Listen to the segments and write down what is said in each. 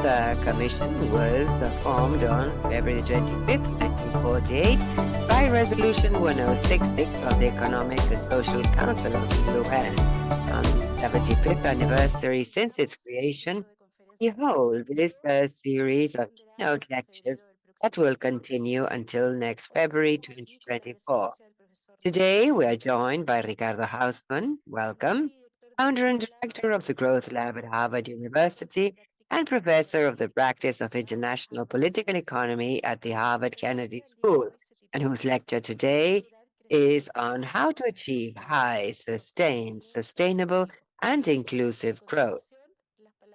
Commission was formed on February 25th, 1948 by Resolution 1066 of the Economic and Social Council of the UN. On the 75th anniversary since its creation, we hold this series of keynote lectures that will continue until next February 2024. Today, we are joined by Ricardo Hausmann. Welcome. Founder and director of the Growth Lab at Harvard University and professor of the practice of international political economy at the Harvard Kennedy School, and whose lecture today is on how to achieve high, sustained, sustainable, and inclusive growth.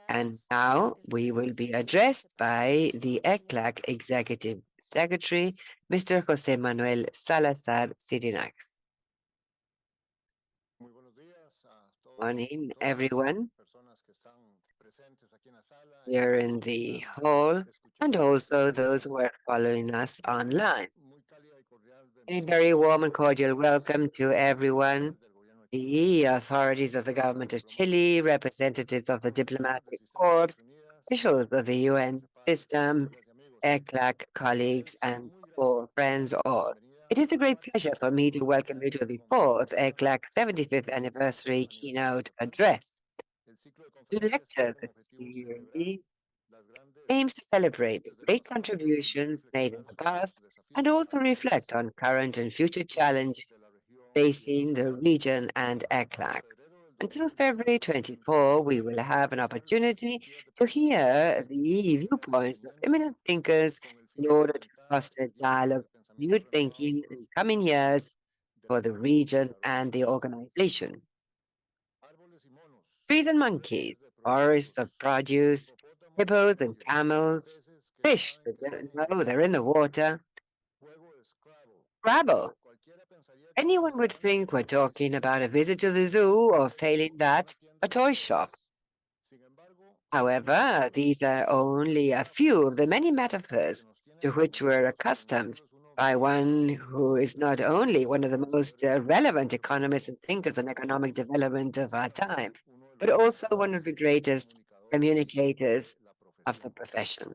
And now we will be addressed by the ECLAC Executive Secretary, Mr. Jose Manuel Salazar Sirinax. Morning, everyone here in the hall, and also those who are following us online. A very warm and cordial welcome to everyone, the authorities of the government of Chile, representatives of the diplomatic corps, officials of the UN system, ECLAC colleagues, and friends all. It is a great pleasure for me to welcome you to the fourth ECLAC 75th anniversary keynote address. The lecture this year aims to celebrate the great contributions made in the past and also reflect on current and future challenges facing the region and ECLAC. Until February 24, we will have an opportunity to hear the viewpoints of eminent thinkers in order to foster dialogue, new thinking in coming years for the region and the organization. Trees and monkeys, forests of produce, hippos and camels, fish that don't know they're in the water, Scrabble. Anyone would think we're talking about a visit to the zoo or, failing that, a toy shop. However, these are only a few of the many metaphors to which we're accustomed by one who is not only one of the most relevant economists and thinkers on economic development of our time, but also one of the greatest communicators of the profession.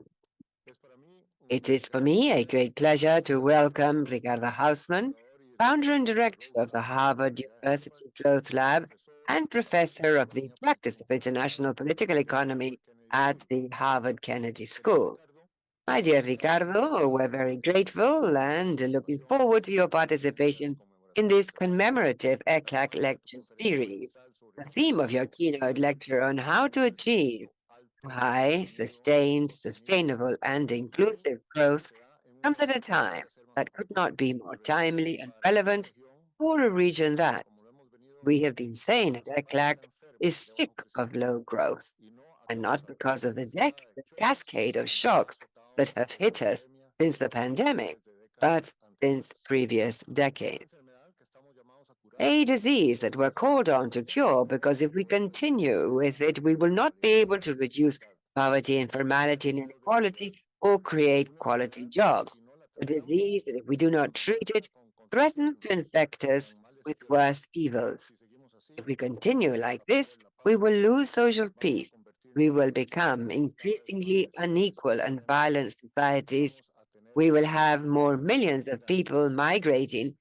It is for me a great pleasure to welcome Ricardo Hausmann, founder and director of the Harvard University Growth Lab and professor of the practice of international political economy at the Harvard Kennedy School. My dear Ricardo, we're very grateful and looking forward to your participation in this commemorative ECLAC lecture series. The theme of your keynote lecture on how to achieve high, sustained, sustainable, and inclusive growth comes at a time that could not be more timely and relevant for a region that, we have been saying at ECLAC, is sick of low growth, and not because of the cascade of shocks that have hit us since the pandemic, but since previous decades. A disease that we're called on to cure because if we continue with it, we will not be able to reduce poverty, informality, and inequality or create quality jobs. A disease that, if we do not treat it, threatens to infect us with worse evils. If we continue like this, we will lose social peace. We will become increasingly unequal and violent societies. We will have more millions of people migrating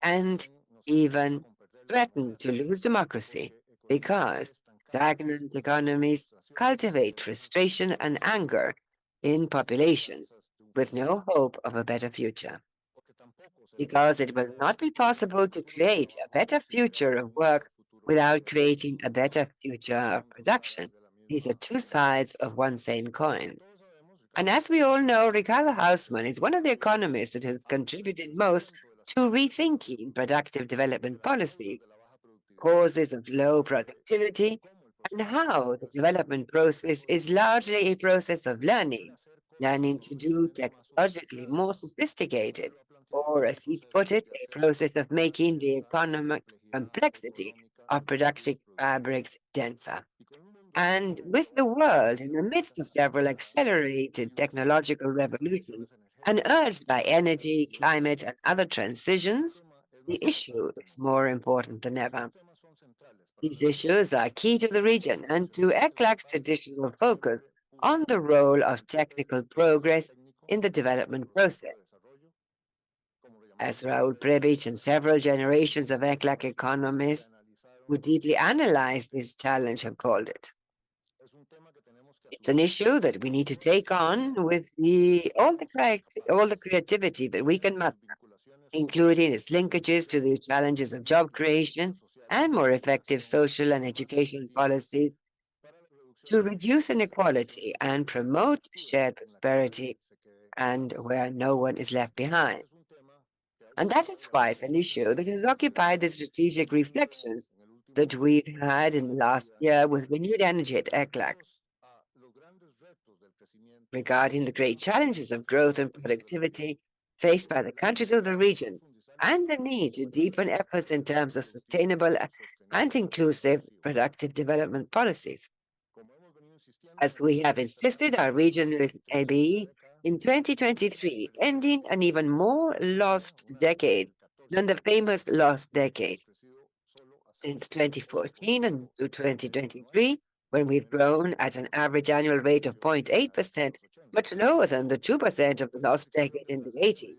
and even threaten to lose democracy because stagnant economies cultivate frustration and anger in populations with no hope of a better future. Because it will not be possible to create a better future of work without creating a better future of production. These are two sides of one same coin. And as we all know, Ricardo Hausmann is one of the economists that has contributed most to rethinking productive development policy, causes of low productivity, and how the development process is largely a process of learning to do technologically more sophisticated, or as he's put it, a process of making the economic complexity of productive fabrics denser. And with the world in the midst of several accelerated technological revolutions and urged by energy, climate, and other transitions, the issue is more important than ever. These issues are key to the region and to ECLAC's traditional focus on the role of technical progress in the development process. As Raul Prebisch and several generations of ECLAC economists who deeply analyzed this challenge have called it. It's an issue that we need to take on with all the creativity that we can muster, including its linkages to the challenges of job creation and more effective social and educational policies to reduce inequality and promote shared prosperity and where no one is left behind. And that is why it's an issue that has occupied the strategic reflections that we've had in the last year with renewed energy at ECLAC regarding the great challenges of growth and productivity faced by the countries of the region and the need to deepen efforts in terms of sustainable and inclusive productive development policies. As we have insisted, our region with ABE in 2023, ending an even more lost decade than the famous lost decade. Since 2014 and to 2023, when we've grown at an average annual rate of 0.8%, much lower than the 2% of the lost decade in the 80s.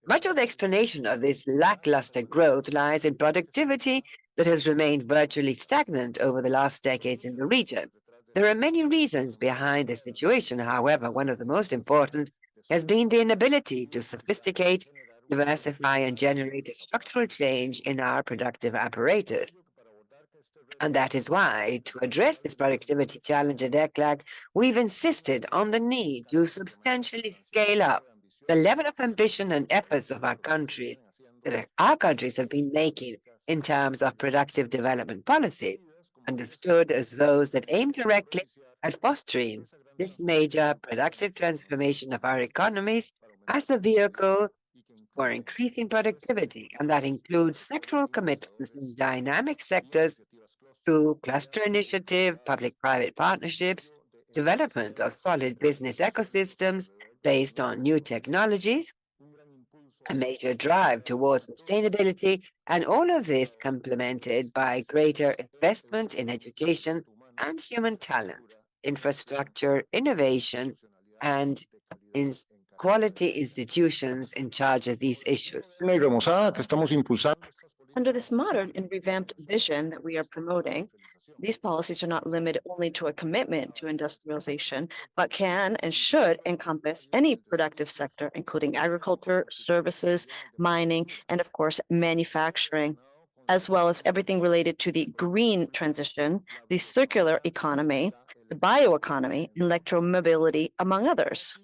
Much of the explanation of this lackluster growth lies in productivity that has remained virtually stagnant over the last decades in the region. There are many reasons behind this situation. However, one of the most important has been the inability to sophisticate, diversify, and generate a structural change in our productive apparatus. And that is why, to address this productivity challenge at ECLAC, we've insisted on the need to substantially scale up the level of ambition and efforts of our countries that our countries have been making in terms of productive development policies, understood as those that aim directly at fostering this major productive transformation of our economies as a vehicle for increasing productivity, and that includes sectoral commitments in dynamic sectors through cluster initiative, public-private partnerships, development of solid business ecosystems based on new technologies, a major drive towards sustainability, and all of this complemented by greater investment in education and human talent, infrastructure, innovation, and in quality institutions in charge of these issues. Under this modern and revamped vision that we are promoting, these policies are not limited only to a commitment to industrialization, but can and should encompass any productive sector, including agriculture, services, mining, and of course, manufacturing, as well as everything related to the green transition, the circular economy, the bioeconomy, and electromobility, among others.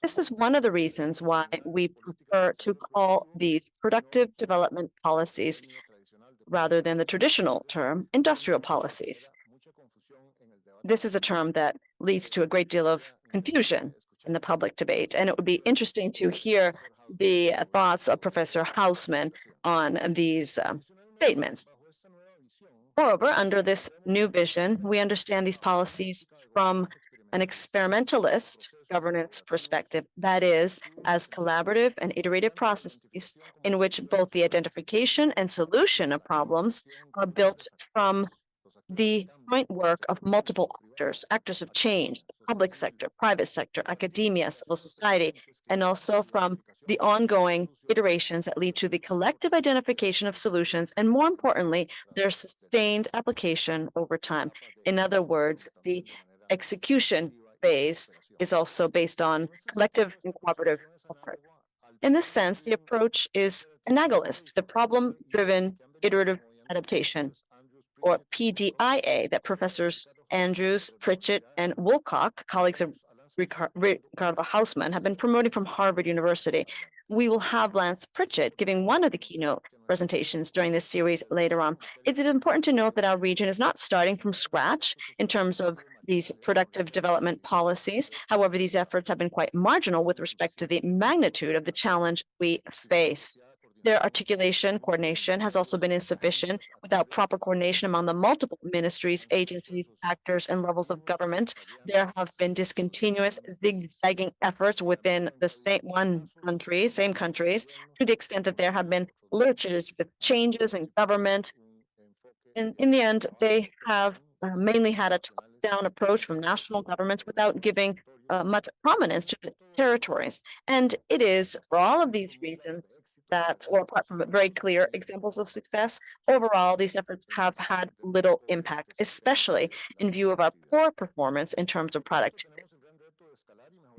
This is one of the reasons why we prefer to call these productive development policies rather than the traditional term, industrial policies. This is a term that leads to a great deal of confusion in the public debate, and it would be interesting to hear the thoughts of Professor Hausmann on these statements. Moreover, under this new vision, we understand these policies from an experimentalist governance perspective, that is, as collaborative and iterative processes in which both the identification and solution of problems are built from the joint work of multiple actors, actors of change, public sector, private sector, academia, civil society, and also from the ongoing iterations that lead to the collective identification of solutions, and more importantly, their sustained application over time. In other words, the execution phase is also based on collective and cooperative effort. In this sense, the approach is analogous to the problem-driven iterative adaptation, or PDIA, that Professors Andrews, Pritchett, and Woolcock, colleagues of Ricardo Hausmann, have been promoting from Harvard University. We will have Lance Pritchett giving one of the keynote presentations during this series later on. It is important to note that our region is not starting from scratch in terms of these productive development policies. However, these efforts have been quite marginal with respect to the magnitude of the challenge we face. Their articulation, coordination has also been insufficient without proper coordination among the multiple ministries, agencies, actors, and levels of government. There have been discontinuous, zigzagging efforts within the same countries, to the extent that there have been lurches with changes in government. And in the end, they have mainly had a top-down approach from national governments without giving much prominence to the territories. And it is for all of these reasons that, or apart from very clear examples of success, overall, these efforts have had little impact, especially in view of our poor performance in terms of productivity.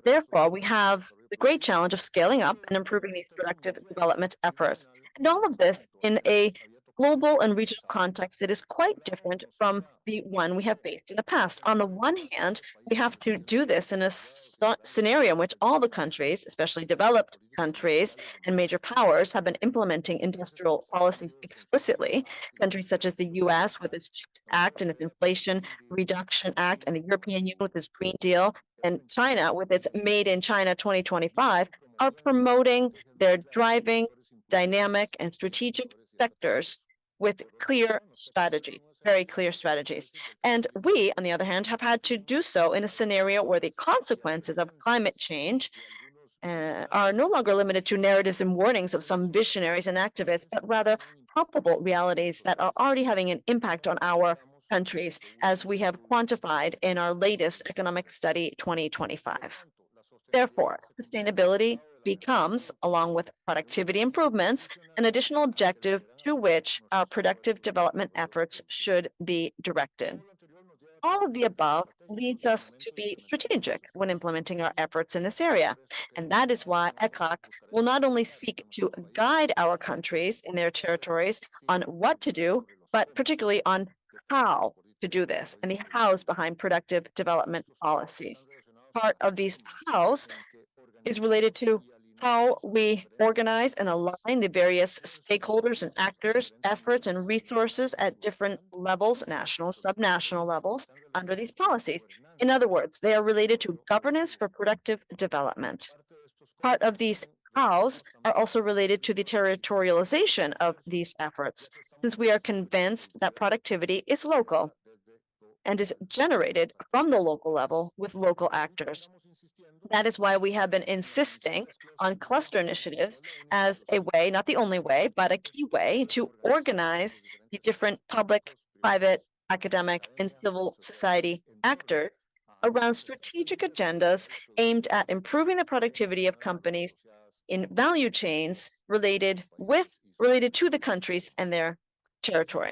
Therefore, we have the great challenge of scaling up and improving these productive development efforts. And all of this in a global and regional context that is quite different from the one we have faced in the past. On the one hand, we have to do this in a scenario in which all the countries, especially developed countries and major powers, have been implementing industrial policies explicitly. Countries such as the US with its CHIPS Act and its Inflation Reduction Act, and the European Union with its Green Deal, and China with its Made in China 2025 are promoting their driving, dynamic, and strategic sectors with clear strategy, very clear strategies. And we, on the other hand, have had to do so in a scenario where the consequences of climate change are no longer limited to narratives and warnings of some visionaries and activists, but rather palpable realities that are already having an impact on our countries, as we have quantified in our latest economic study 2025. Therefore, sustainability becomes, along with productivity improvements, an additional objective to which our productive development efforts should be directed. All of the above leads us to be strategic when implementing our efforts in this area. And that is why ECLAC will not only seek to guide our countries in their territories on what to do, but particularly on how to do this and the hows behind productive development policies. Part of these hows is related to how we organize and align the various stakeholders and actors, efforts and resources at different levels, national, subnational levels, under these policies. In other words, they are related to governance for productive development. Part of these hows are also related to the territorialization of these efforts, since we are convinced that productivity is local and is generated from the local level with local actors. That is why we have been insisting on cluster initiatives as a way, not the only way, but a key way to organize the different public, private, academic, and civil society actors around strategic agendas aimed at improving the productivity of companies in value chains related to the countries and their territory.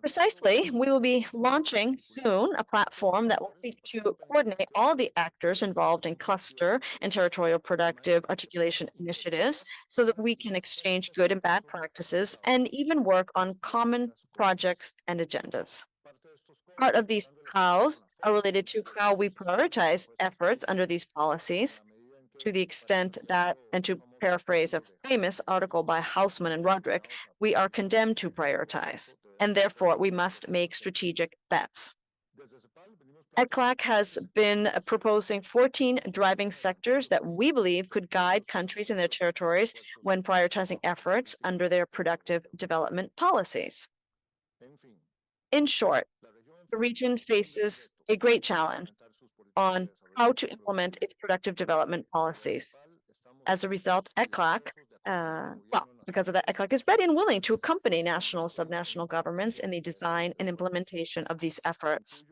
Precisely, we will be launching soon a platform that will seek to coordinate all the actors involved in cluster and territorial productive articulation initiatives so that we can exchange good and bad practices and even work on common projects and agendas. Part of these hows are related to how we prioritize efforts under these policies, to the extent that, and to paraphrase a famous article by Hausmann and Roderick, we are condemned to prioritize, and therefore we must make strategic bets. ECLAC has been proposing 14 driving sectors that we believe could guide countries and their territories when prioritizing efforts under their productive development policies. In short, the region faces a great challenge on how to implement its productive development policies. As a result, ECLAC, because of that, ECLAC is ready and willing to accompany national, subnational governments in the design and implementation of these efforts.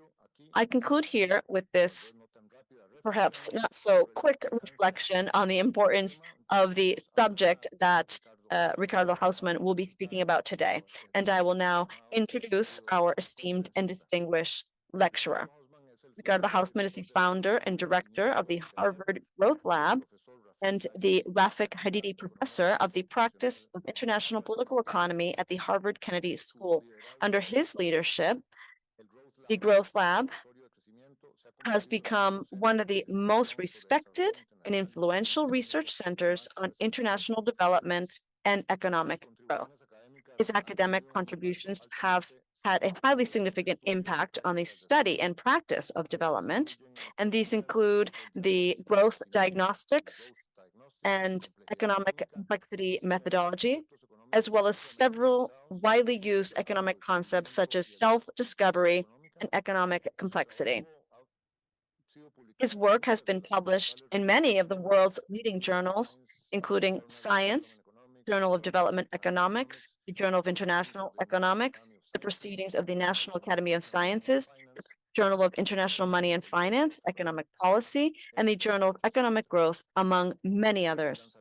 I conclude here with this perhaps not so quick reflection on the importance of the subject that Ricardo Hausmann will be speaking about today. And I will now introduce our esteemed and distinguished lecturer. Ricardo Hausmann is the founder and director of the Harvard Growth Lab and the Rafik Hadidi Professor of the Practice of International Political Economy at the Harvard Kennedy School. Under his leadership, the Growth Lab has become one of the most respected and influential research centers on international development and economic growth. His academic contributions have had a highly significant impact on the study and practice of development, and these include the growth diagnostics and economic complexity methodology, as well as several widely used economic concepts such as self-discovery and economic complexity. His work has been published in many of the world's leading journals, including Science, Journal of Development Economics, the Journal of International Economics, the Proceedings of the National Academy of Sciences, the Journal of International Money and Finance, Economic Policy, and the Journal of Economic Growth, among many others.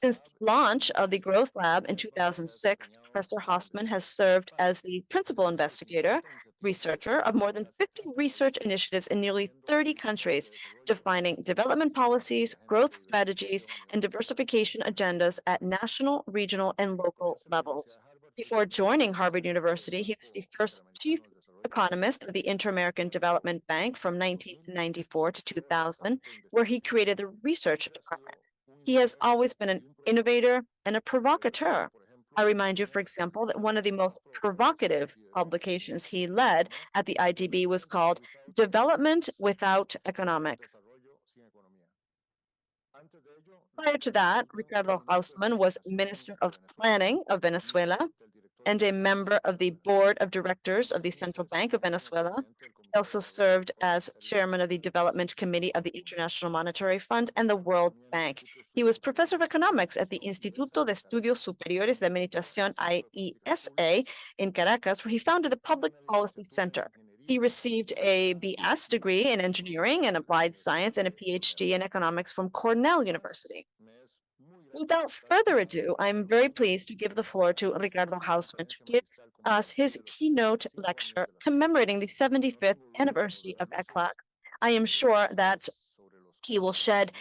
Since the launch of the Growth Lab in 2006, Professor Hausmann has served as the principal investigator, researcher of more than 50 research initiatives in nearly 30 countries, defining development policies, growth strategies, and diversification agendas at national, regional, and local levels. Before joining Harvard University, he was the first chief economist of the Inter-American Development Bank from 1994 to 2000, where he created the research department. He has always been an innovator and a provocateur. I remind you, for example, that one of the most provocative publications he led at the IDB was called Development Without Economics. Prior to that, Ricardo Hausmann was Minister of Planning of Venezuela and a member of the Board of Directors of the Central Bank of Venezuela. He also served as chairman of the Development Committee of the International Monetary Fund and the World Bank. He was professor of economics at the Instituto de Estudios Superiores de Administración IESA in Caracas, where he founded the Public Policy Center. He received a BS degree in engineering and applied science and a PhD in economics from Cornell University. Without further ado, I'm very pleased to give the floor to Ricardo Hausmann to give us his keynote lecture commemorating the 75th anniversary of ECLAC. I am sure that he will shed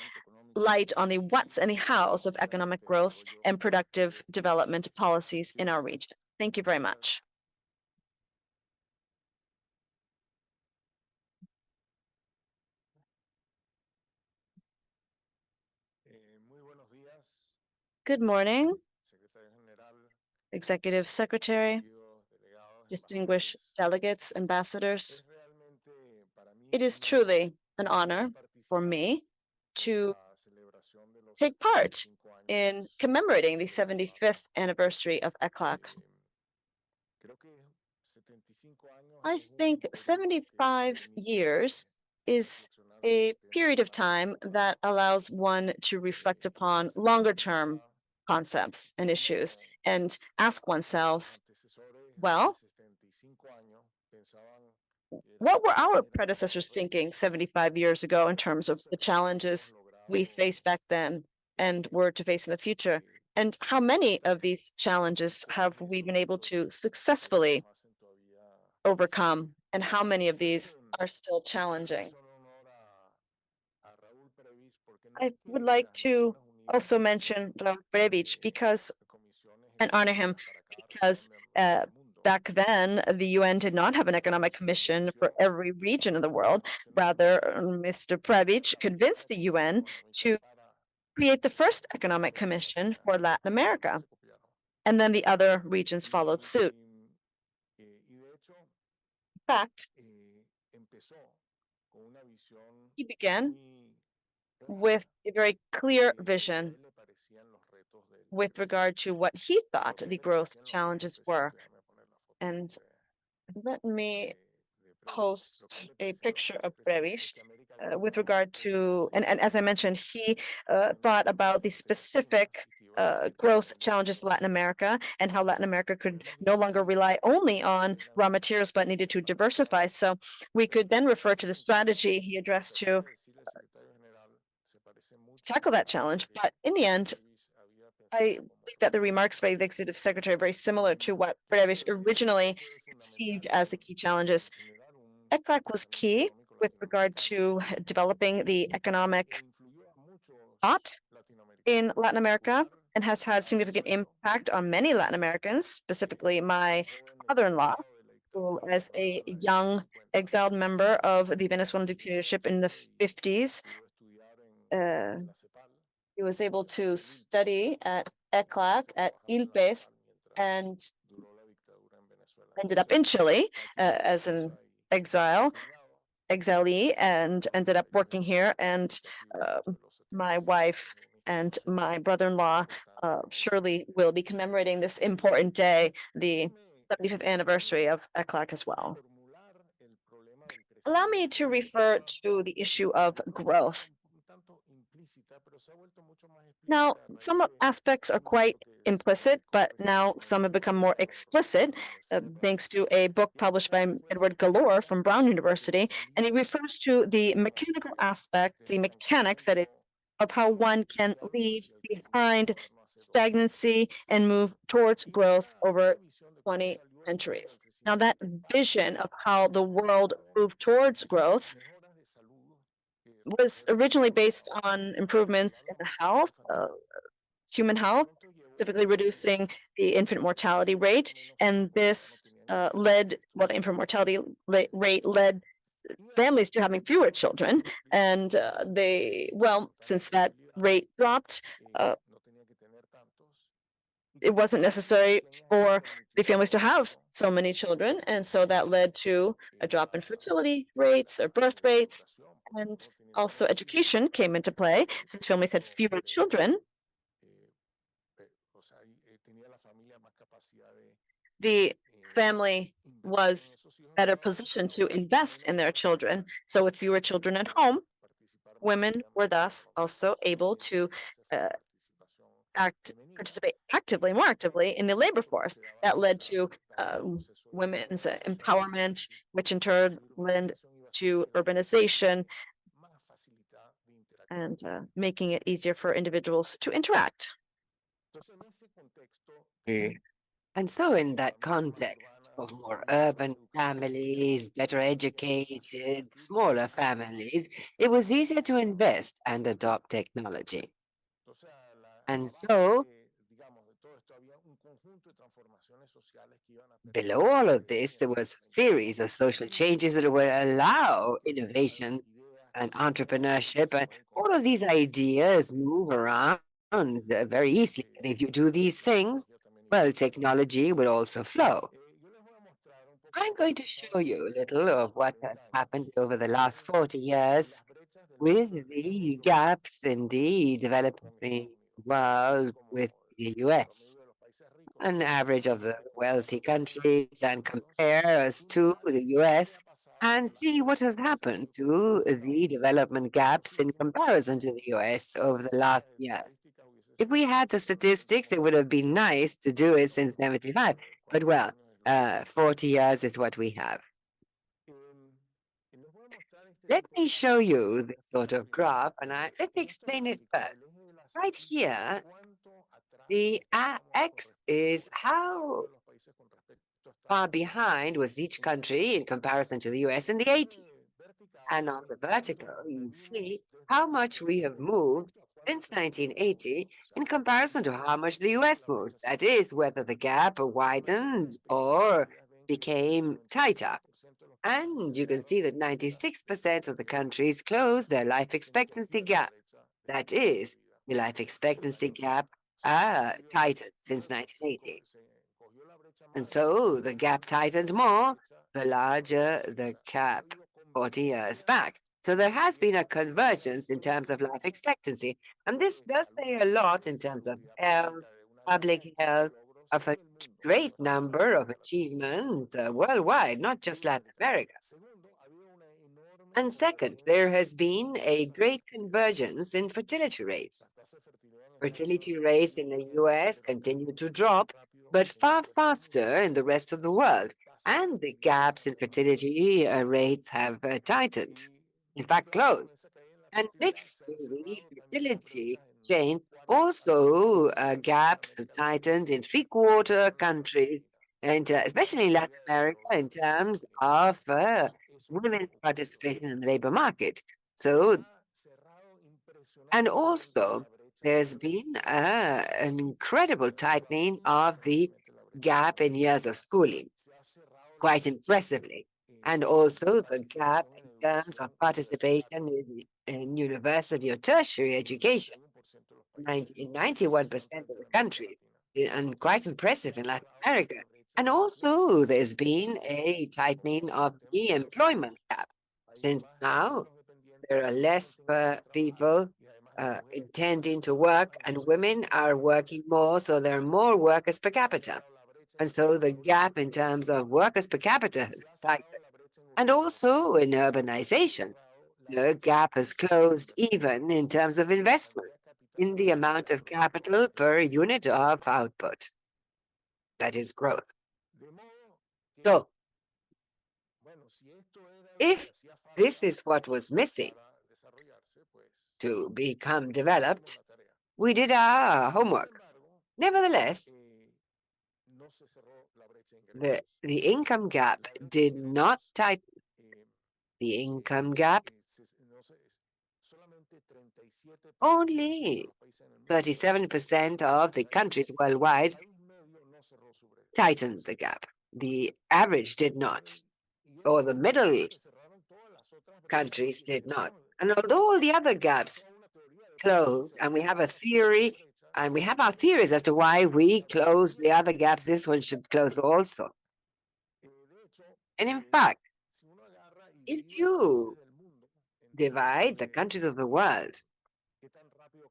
light on the what's and the how's of economic growth and productive development policies in our region. Thank you very much. Good morning, Executive Secretary, distinguished delegates, ambassadors. It is truly an honor for me to take part in commemorating the 75th anniversary of ECLAC. I think 75 years is a period of time that allows one to reflect upon longer term concepts and issues and ask oneself, well, what were our predecessors thinking 75 years ago in terms of the challenges we faced back then and were to face in the future? And how many of these challenges have we been able to successfully overcome? And how many of these are still challenging? I would like to also mention Raul Brevich because and honor him because back then the UN did not have an economic commission for every region of the world. Rather, Mr. Brevich convinced the UN to create the first economic commission for Latin America. And then the other regions followed suit. In fact, he began with a very clear vision with regard to what he thought the growth challenges were. And let me post a picture of Brevich with regard to, and as I mentioned, he thought about the specific growth challenges in Latin America and how Latin America could no longer rely only on raw materials, but needed to diversify. So we could then refer to the strategy he addressed to tackle that challenge. But in the end, I believe that the remarks by the Executive Secretary are very similar to what Brevich originally conceived as the key challenges. ECLAC was key with regard to developing the economic thought in Latin America and has had significant impact on many Latin Americans, specifically my father-in-law, who as a young exiled member of the Venezuelan dictatorship in the 50s, he was able to study at ECLAC, at ILPES, and ended up in Chile as an exilee, and ended up working here. And my wife and my brother-in-law surely will be commemorating this important day, the 75th anniversary of ECLAC as well. Allow me to refer to the issue of growth. Now, some aspects are quite implicit, but now some have become more explicit, thanks to a book published by Edward Galore from Brown University. And he refers to the mechanical aspect, the mechanics that is of how one can leave behind stagnancy and move towards growth over 20 centuries. Now, that vision of how the world moved towards growth was originally based on improvements in the health, human health, specifically reducing the infant mortality rate. And this the infant mortality rate led families to having fewer children. And since that rate dropped, it wasn't necessary for the families to have so many children. And so that led to a drop in fertility rates or birth rates. And also education came into play. Since families had fewer children, the family was better positioned to invest in their children. So with fewer children at home, women were thus also able to participate more actively in the labor force. That led to women's empowerment, which in turn led to urbanization and making it easier for individuals to interact. And so, in that context of more urban families, better educated, smaller families, it was easier to invest and adopt technology. And so, below all of this, there was a series of social changes that would allow innovation and entrepreneurship. And all of these ideas move around very easily. And if you do these things, well, technology will also flow. I'm going to show you a little of what has happened over the last 40 years with the gaps in the developing world with the US, an average of the wealthy countries, and compare us to the US and see what has happened to the development gaps in comparison to the US over the last years. If we had the statistics, it would have been nice to do it since 75, but well, 40 years is what we have. Let me show you this sort of graph, and let me explain it first. Right here, the X is how far behind was each country in comparison to the US in the 80s. And on the vertical, you see how much we have moved since 1980 in comparison to how much the US moved. That is, whether the gap widened or became tighter. And you can see that 96% of the countries closed their life expectancy gap. That is, the life expectancy gap tightened since 1980. And so the gap tightened more, the larger the gap 40 years back. So there has been a convergence in terms of life expectancy. And this does say a lot in terms of health, public health, of a great number of achievements worldwide, not just Latin America. And second, there has been a great convergence in fertility rates. Fertility rates in the US continue to drop, but far faster in the rest of the world. And the gaps in fertility rates have tightened, in fact, closed. And next to the fertility chain, also gaps have tightened in three-quarter countries, and especially in Latin America, in terms of women's participation in the labor market. So, and also, there's been an incredible tightening of the gap in years of schooling, quite impressively. And also the gap in terms of participation in university or tertiary education in 91% of the country, and quite impressive in Latin America. And also there's been a tightening of the employment gap, since now there are less people intending to work, and women are working more, so there are more workers per capita. And so the gap in terms of workers per capita has tightened. And also in urbanization, the gap has closed even in terms of investment in the amount of capital per unit of output, that is growth. So, if this is what was missing to become developed, we did our homework. Nevertheless, the income gap did not tighten. The income gap only 37% of the countries worldwide tightened the gap. The average did not, or the middle countries did not. And although all the other gaps closed, and we have a theory, and we have our theories as to why we close the other gaps, this one should close also. And in fact, if you divide the countries of the world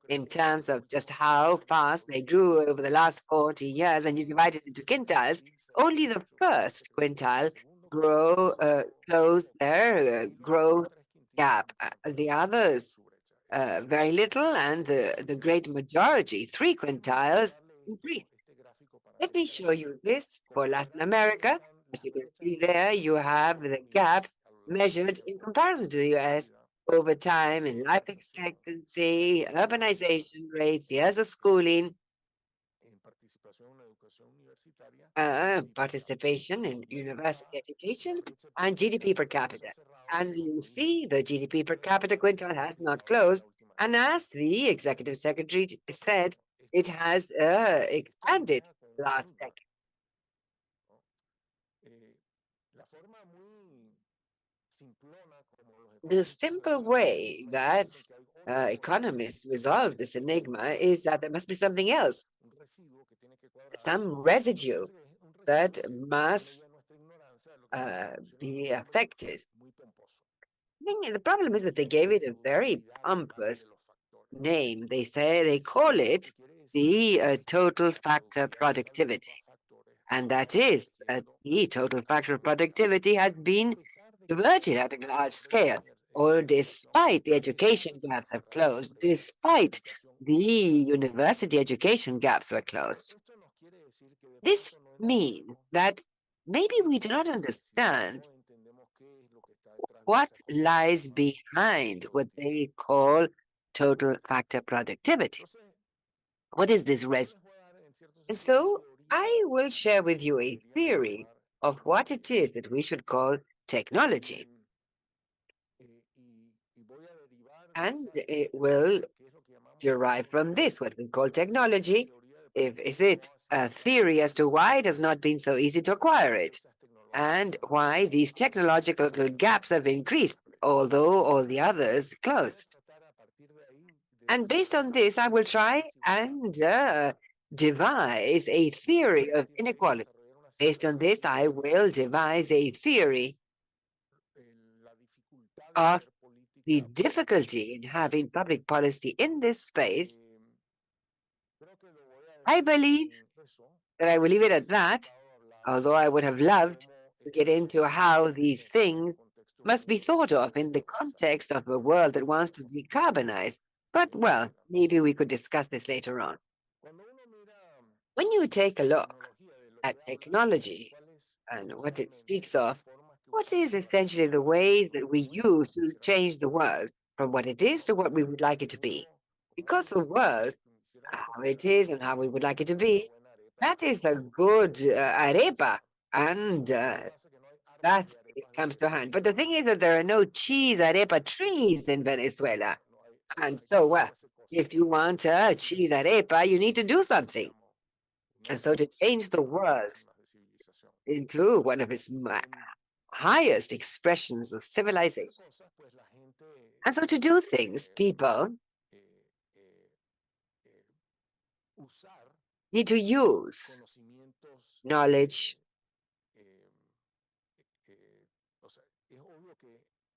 in terms of just how fast they grew over the last 40 years, and you divide it into quintiles, only the first quintile closed their growth gap. The others, very little, and the great majority, 3 quintiles, increased. Let me show you this for Latin America. As you can see there, you have the gaps measured in comparison to the US over time in life expectancy, urbanization rates, years of schooling, participation in university education, and GDP per capita. And you see the GDP per capita quintile has not closed. And as the executive secretary said, it has expanded last decade. The simple way that economists resolve this enigma is that there must be something else, some residue that must be affected. The problem is that they gave it a very pompous name. They call it the total factor productivity. And that is that the total factor of productivity has been diverging at a large scale, or despite the education gaps have closed, despite the university education gaps were closed. This means that maybe we do not understand what lies behind what they call total factor productivity. What is this rest? And so I will share with you a theory of what it is that we should call technology. And it will derive from this, what we call technology. Is it a theory as to why it has not been so easy to acquire it, and why these technological gaps have increased, although all the others closed. And based on this, I will try and devise a theory of inequality. Based on this, I will devise a theory of the difficulty in having public policy in this space. I believe that I will leave it at that, although I would have loved to get into how these things must be thought of in the context of a world that wants to decarbonize. But, well, maybe we could discuss this later on. When you take a look at technology and what it speaks of, what is essentially the way that we use to change the world from what it is to what we would like it to be? Because the world, how it is and how we would like it to be, that is a good arepa, and that it comes to hand. But the thing is that there are no cheese arepa trees in Venezuela. And so, well, if you want a cheese arepa, you need to do something. And so to change the world into one of its highest expressions of civilization. And so to do things, people need to use knowledge.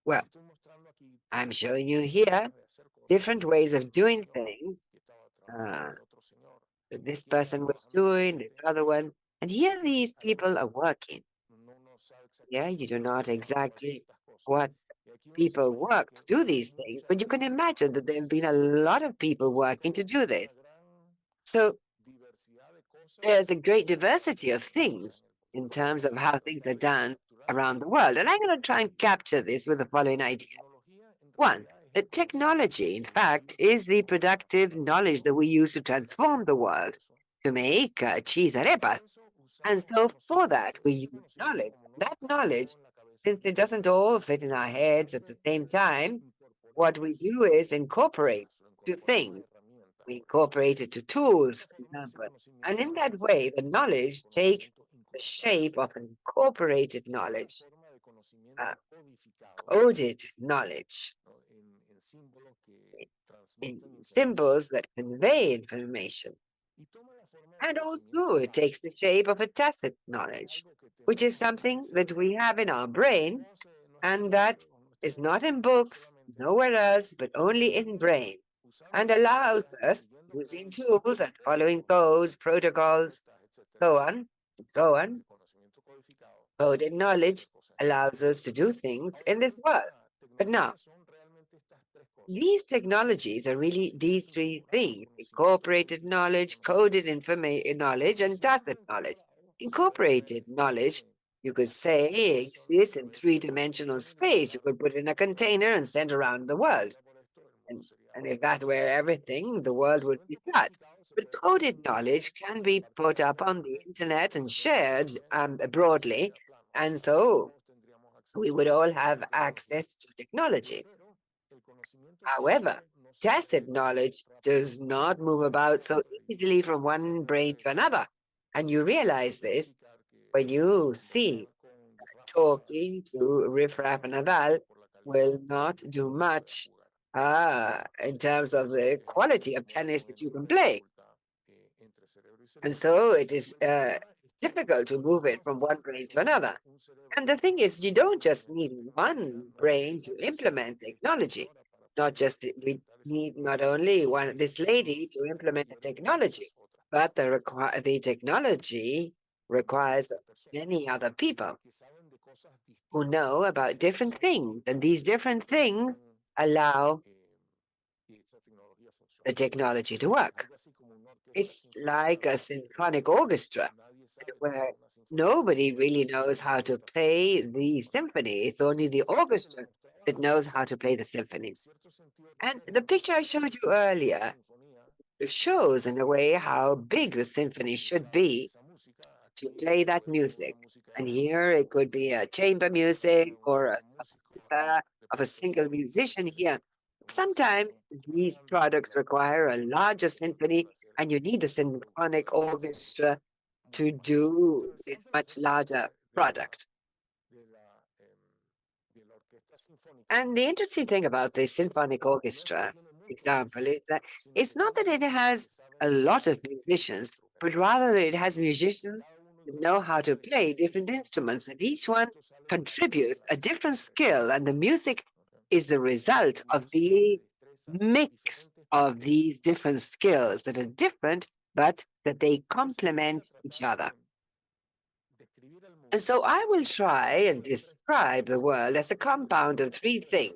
Well, I'm showing you here different ways of doing things. This person was doing, this other one. And here these people are working. Yeah, you do not exactly what people work to do these things, but you can imagine that there have been a lot of people working to do this. So there's a great diversity of things in terms of how things are done around the world. And I'm going to try and capture this with the following idea. One, that technology, in fact, is the productive knowledge that we use to transform the world, to make cheese arepas. And so for that, we use knowledge. That knowledge, since it doesn't all fit in our heads at the same time, what we do is incorporate to things. We incorporate it to tools, for example. And in that way, the knowledge takes the shape of incorporated knowledge, uh, coded knowledge, in symbols that convey information. And also, it takes the shape of a tacit knowledge, which is something that we have in our brain and that is not in books, nowhere else, but only in brain, and allows us, using tools and following codes, protocols, so on, and so on, coded knowledge allows us to do things in this world. But now, these technologies are really these three things: incorporated knowledge, coded knowledge, and tacit knowledge. Incorporated knowledge, you could say, exists in three-dimensional space. You could put it in a container and send around the world. And, and if that were everything, the world would be flat. But coded knowledge can be put up on the internet and shared broadly. And so we would all have access to technology. However, tacit knowledge does not move about so easily from one brain to another. And you realize this when you see talking to Riff Raff and Nadal will not do much in terms of the quality of tennis that you can play. And so it is difficult to move it from one brain to another. And the thing is, you don't just need one brain to implement technology. Not just we need not only this lady to implement the technology, but the technology requires many other people who know about different things, and these different things allow the technology to work. It's like a symphonic orchestra where nobody really knows how to play the symphony. It's only the orchestra that knows how to play the symphony. And the picture I showed you earlier shows, in a way, how big the symphony should be to play that music. And here it could be a chamber music or a sonata of a single musician here. Sometimes these products require a larger symphony, and you need the symphonic orchestra to do this much larger product. And the interesting thing about the symphonic orchestra example is that it's not that it has a lot of musicians, but rather that it has musicians that know how to play different instruments, and each one contributes a different skill, and the music is the result of the mix of these different skills that are different, but that they complement each other. And so I will try and describe the world as a compound of three things.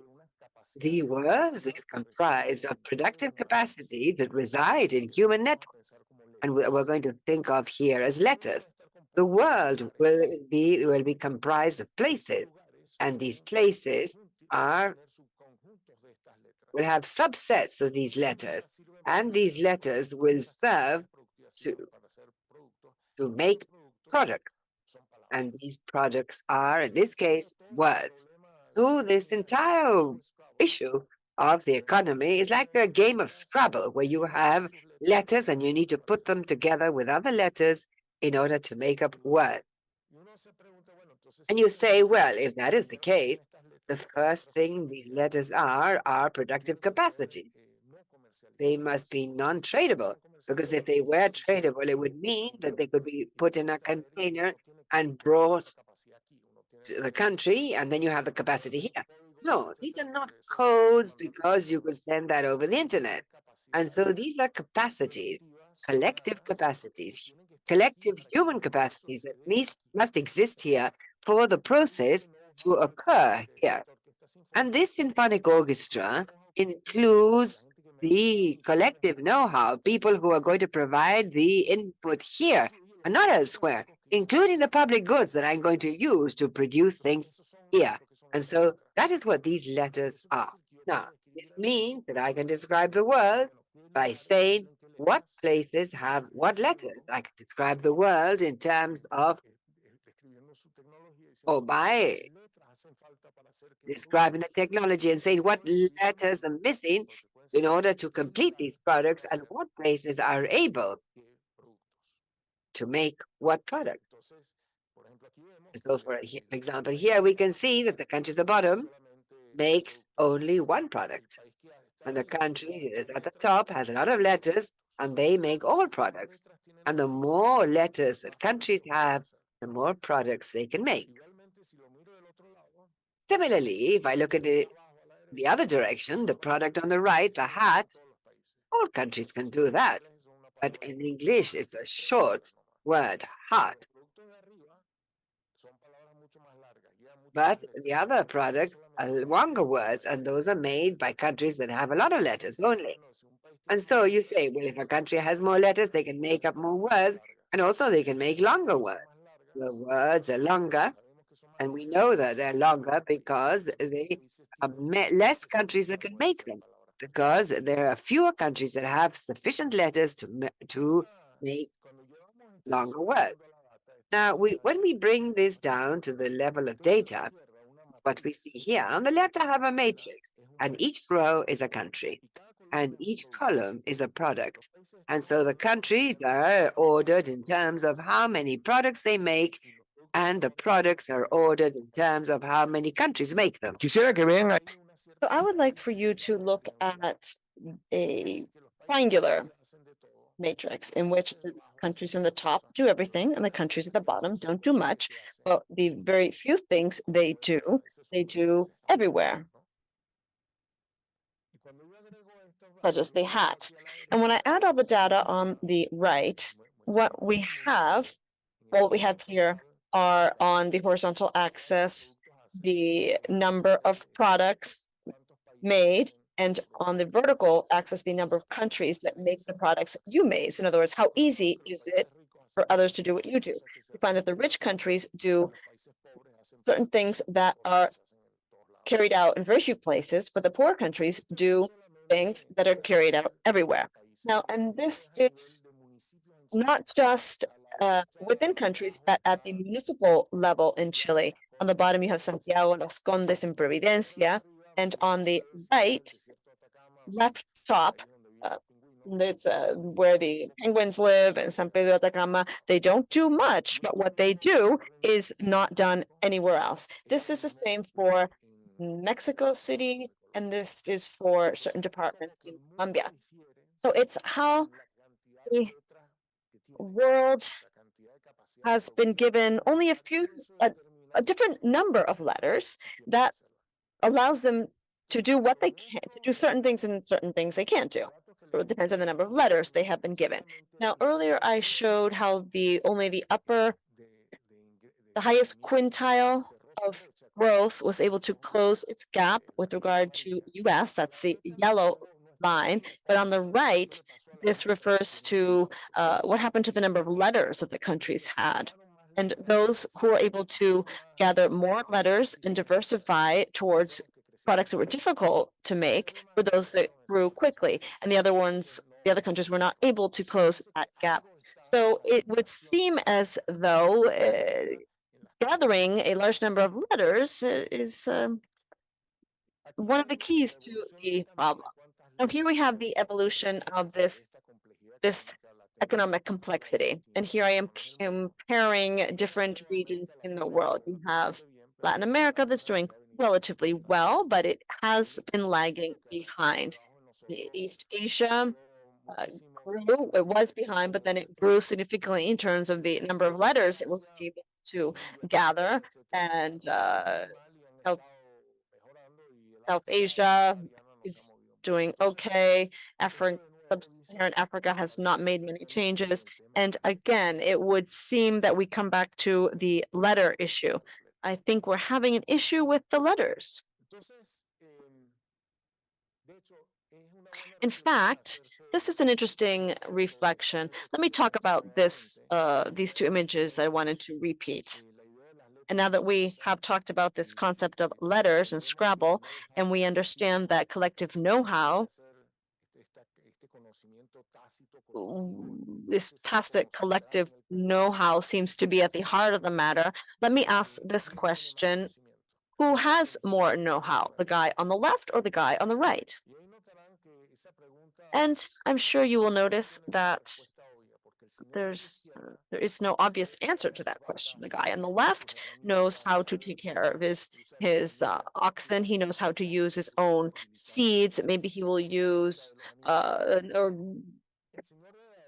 The world is comprised of productive capacities that reside in human networks, and we're going to think of here as letters. The world will be comprised of places, and these places will have subsets of these letters, and these letters will serve to make products. And these products are, in this case, words. So this entire issue of the economy is like a game of Scrabble, where you have letters and you need to put them together with other letters in order to make up words. And you say, well, if that is the case, the first thing these letters are productive capacity. They must be non-tradable, because if they were tradable, it would mean that they could be put in a container and brought to the country, and then you have the capacity here. No, these are not codes because you could send that over the internet. And so these are capacities, collective human capacities that must exist here for the process to occur here. And this symphonic orchestra includes the collective know-how, people who are going to provide the input here and not elsewhere, including the public goods that I'm going to use to produce things here. And so that is what these letters are. Now, this means that I can describe the world by saying what places have what letters. I can describe the world in terms of, or by describing the technology and saying what letters are missing in order to complete these products and what places are able to make what product. So, for example, here we can see that the country at the bottom makes only one product, and the country that is at the top has a lot of letters, and they make all products. And the more letters that countries have, the more products they can make. Similarly, if I look at it the other direction, the product on the right, the hat, all countries can do that. But in English, it's a short word, hat. But the other products are longer words, and those are made by countries that have a lot of letters only. And so you say, well, if a country has more letters, they can make up more words, and also they can make longer words. The words are longer, and we know that they're longer because they are less countries that can make them, because there are fewer countries that have sufficient letters to make longer words. Now, when we bring this down to the level of data, it's what we see here. On the left, I have a matrix, and each row is a country, and each column is a product. And so the countries are ordered in terms of how many products they make, and the products are ordered in terms of how many countries make them. Quisiera que vean So I would like for you to look at a triangular matrix in which the countries in the top do everything and the countries at the bottom don't do much, but the very few things they do everywhere, such as the hat. And when I add all the data on the right, what we have here are on the horizontal axis, the number of products made, and on the vertical axis, the number of countries that make the products you made. So in other words, how easy is it for others to do what you do? We find that the rich countries do certain things that are carried out in very few places, but the poor countries do things that are carried out everywhere. Now, and this is not just within countries, but at the municipal level in Chile. On the bottom, you have Santiago, Los Condes, and Providencia. And on the left top, it's where the penguins live in San Pedro de Atacama. They don't do much, but what they do is not done anywhere else. This is the same for Mexico City, and this is for certain departments in Colombia. So it's how the world has been given only a different number of letters that allows them to do what they can, to do certain things and certain things they can't do. It depends on the number of letters they have been given. Now, earlier I showed how only the highest quintile of growth was able to close its gap with regard to US, that's the yellow line. But on the right, this refers to what happened to the number of letters that the countries had. And those who are able to gather more letters and diversify towards products that were difficult to make were those that grew quickly. And the other countries were not able to close that gap. So it would seem as though gathering a large number of letters is one of the keys to the problem. Now, here we have the evolution of this economic complexity. And here I am comparing different regions in the world. You have Latin America that's doing relatively well, but it has been lagging behind. East Asia grew, it was behind, but then it grew significantly in terms of the number of letters it was able to gather. And South Asia is doing okay. Sub-Saharan Africa has not made many changes. And again, it would seem that we come back to the letter issue. I think we're having an issue with the letters. In fact, this is an interesting reflection. Let me talk about these two images I wanted to repeat. And now that we have talked about this concept of letters and Scrabble, and we understand that collective know-how, this tacit collective know-how seems to be at the heart of the matter. Let me ask this question. Who has more know-how, the guy on the left or the guy on the right? And I'm sure you will notice that there is no obvious answer to that question. The guy on the left knows how to take care of his oxen. He knows how to use his own seeds. Maybe he will use or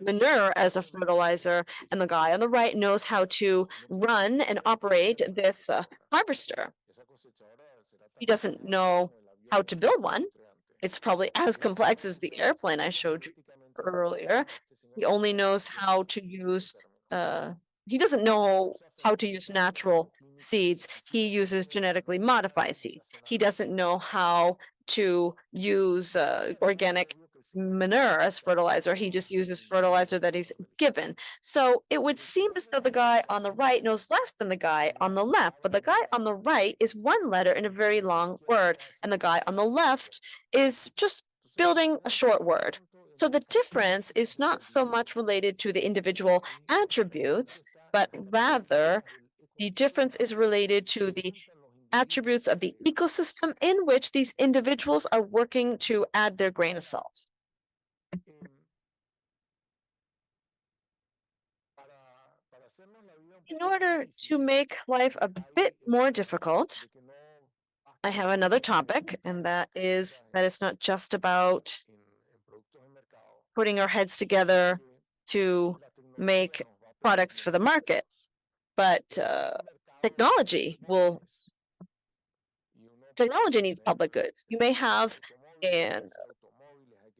manure as a fertilizer, and the guy on the right knows how to run and operate this harvester. He doesn't know how to build one. It's probably as complex as the airplane I showed you earlier. He only knows how to use, he doesn't know how to use natural seeds. He uses genetically modified seeds. He doesn't know how to use organic manure as fertilizer. He just uses fertilizer that he's given. So it would seem as though the guy on the right knows less than the guy on the left, but the guy on the right is one letter in a very long word, and the guy on the left is just building a short word. So the difference is not so much related to the individual attributes, but rather the difference is related to the attributes of the ecosystem in which these individuals are working to add their grain of salt. In order to make life a bit more difficult, I have another topic, and that is that it's not just about putting our heads together to make products for the market, but technology needs public goods. You may have an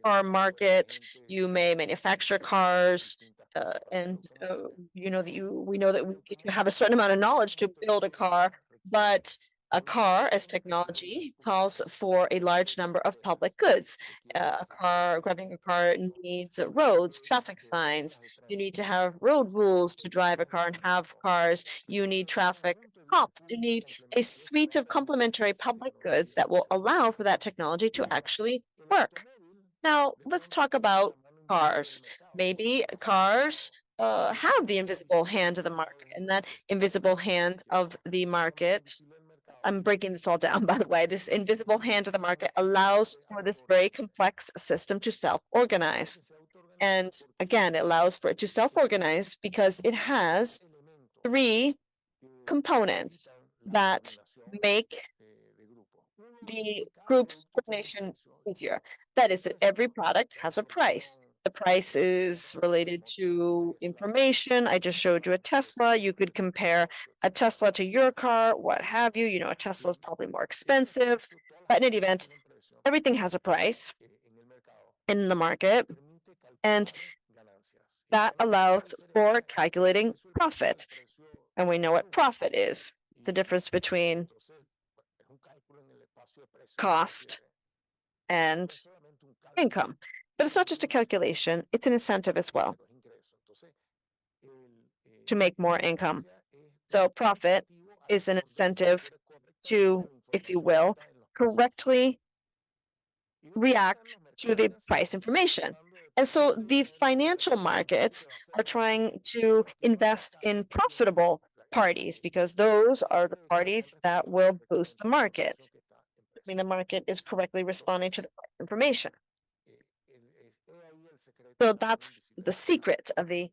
car market, you may manufacture cars, and you know that we know that we need to have a certain amount of knowledge to build a car, but a car as technology calls for a large number of public goods. Grabbing a car needs roads, traffic signs. You need to have road rules to drive a car and have cars. You need traffic cops. You need a suite of complementary public goods that will allow for that technology to actually work. Now, let's talk about cars. Maybe cars have the invisible hand of the market, and that invisible hand of the market, I'm breaking this all down, by the way, this invisible hand of the market allows for this very complex system to self-organize. And again, it allows for it to self-organize because it has three components that make the group's coordination easier. That is that every product has a price. The price is related to information. I just showed you a Tesla. You could compare a Tesla to your car, what have you. You know, a Tesla is probably more expensive. But in any event, everything has a price in the market, and that allows for calculating profit. And we know what profit is. It's the difference between cost and income. But it's not just a calculation, it's an incentive as well to make more income. So profit is an incentive to, if you will, correctly react to the price information. And so the financial markets are trying to invest in profitable parties because those are the parties that will boost the market. I mean, the market is correctly responding to the information. So that's the secret of the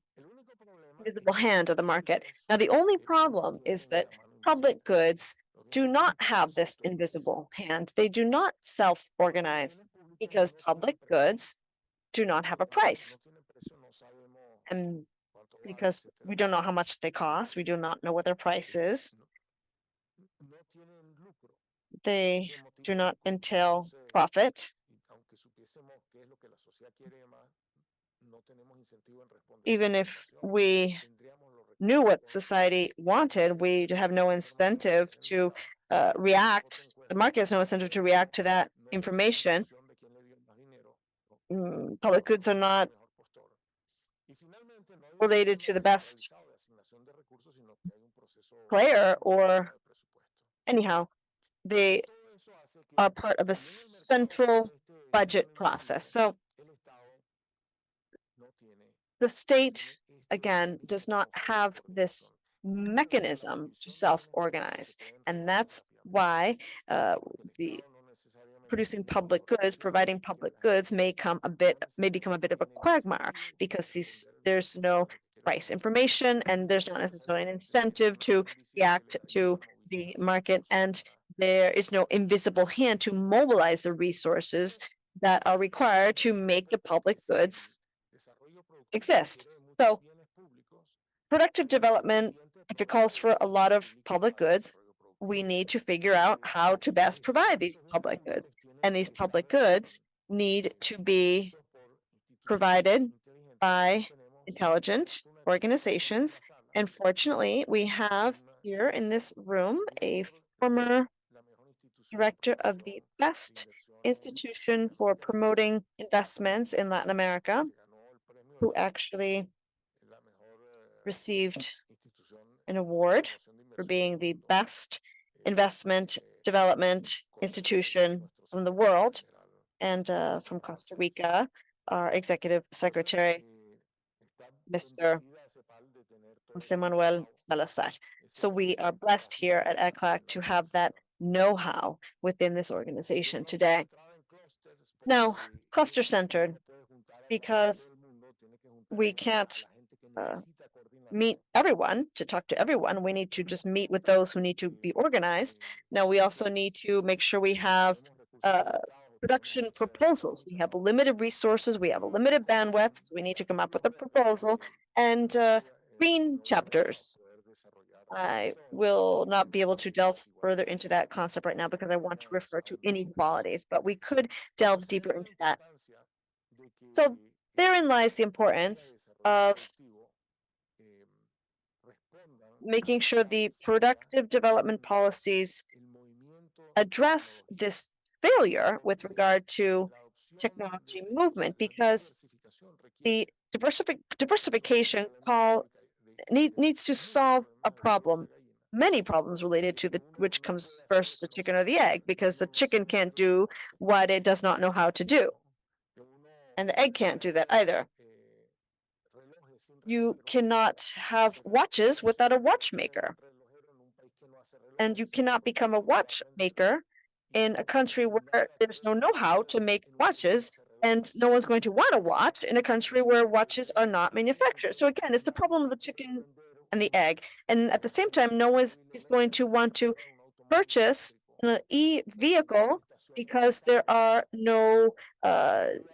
invisible hand of the market. Now, the only problem is that public goods do not have this invisible hand. They do not self-organize because public goods do not have a price. And because we don't know how much they cost, we do not know what their price is. They do not entail profit. Even if we knew what society wanted, we have no incentive to react. The market has no incentive to react to that information. public goods are not related to the best player, or anyhow, they are part of a central budget process. So the state, again, does not have this mechanism to self-organize. And that's why the producing public goods, providing public goods may become a bit of a quagmire, because there's no price information and there's not necessarily an incentive to react to the market, and there is no invisible hand to mobilize the resources that are required to make the public goods exist. So productive development, if it calls for a lot of public goods, we need to figure out how to best provide these public goods. And these public goods need to be provided by intelligent organizations. And fortunately, we have here in this room a former director of the best institution for promoting investments in Latin America, who actually received an award for being the best investment development institution from the world, and from Costa Rica, our executive secretary, Mr. Jose Manuel Salazar. So we are blessed here at ECLAC to have that know-how within this organization today. Now, cluster-centered, because we can't meet everyone to talk to everyone. We need to just meet with those who need to be organized. Now, we also need to make sure we have production proposals. We have limited resources, we have a limited bandwidth, so we need to come up with a proposal, and green chapters. I will not be able to delve further into that concept right now because I want to refer to inequalities, but we could delve deeper into that. So therein lies the importance of making sure the productive development policies address this failure with regard to technology movement, because the diversification needs to solve a problem, many problems related to which comes first, the chicken or the egg, because the chicken can't do what it does not know how to do, and the egg can't do that either. You cannot have watches without a watchmaker, and you cannot become a watchmaker in a country where there's no know-how to make watches, and no one's going to want a watch in a country where watches are not manufactured. So again, it's the problem of the chicken and the egg. And at the same time, no one is going to want to purchase an e-vehicle because there are no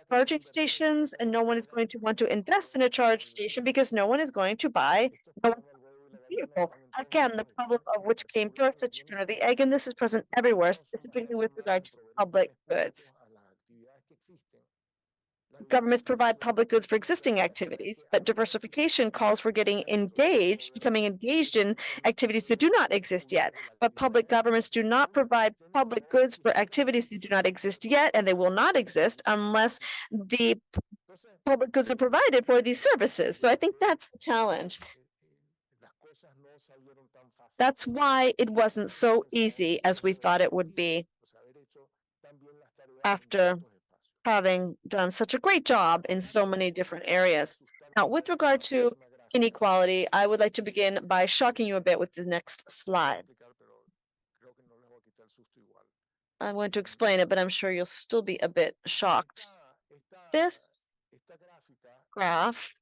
charging stations, and no one is going to want to invest in a charge station because no one is going to buy a vehicle. Again, the problem of which came first, the chicken or the egg, and this is present everywhere, specifically with regard to public goods. Governments provide public goods for existing activities, but diversification calls for becoming engaged in activities that do not exist yet. But public governments do not provide public goods for activities that do not exist yet, and they will not exist unless the public goods are provided for these services. So I think that's the challenge. That's why it wasn't so easy as we thought it would be after having done such a great job in so many different areas. Now, with regard to inequality, I would like to begin by shocking you a bit with the next slide. I'm going to explain it, but I'm sure you'll still be a bit shocked. This graph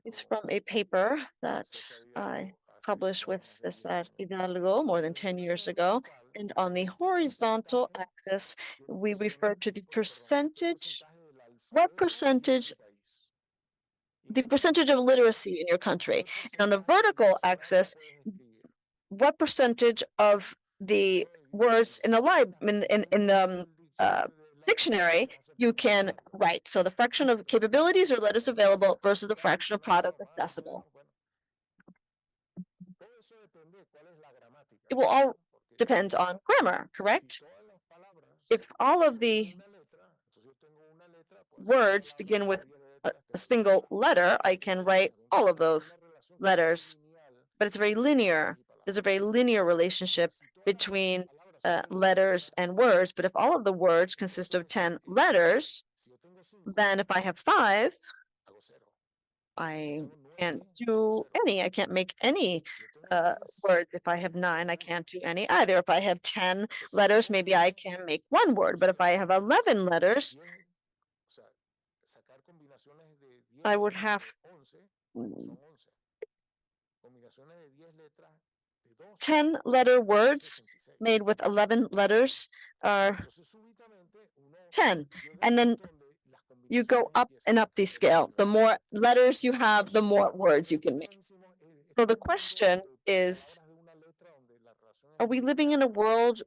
is from a paper that I published with Cesar Hidalgo more than 10 years ago. And on the horizontal axis, we refer to the percentage of literacy in your country. And on the vertical axis, what percentage of the words in the dictionary you can write. So the fraction of capabilities or letters available versus the fraction of product accessible. It will all depend on grammar, correct? If all of the words begin with a single letter, I can write all of those letters, but it's very linear. There's a very linear relationship between letters and words. But if all of the words consist of 10 letters, then if I have five, I can't do any. I can't make any words. If I have nine, I can't do any either. If I have 10 letters, maybe I can make one word. But if I have 11 letters, I would have 10-letter words made with 11 letters are 10. And then you go up and up the scale. The more letters you have, the more words you can make. So the question is, are we living in a world,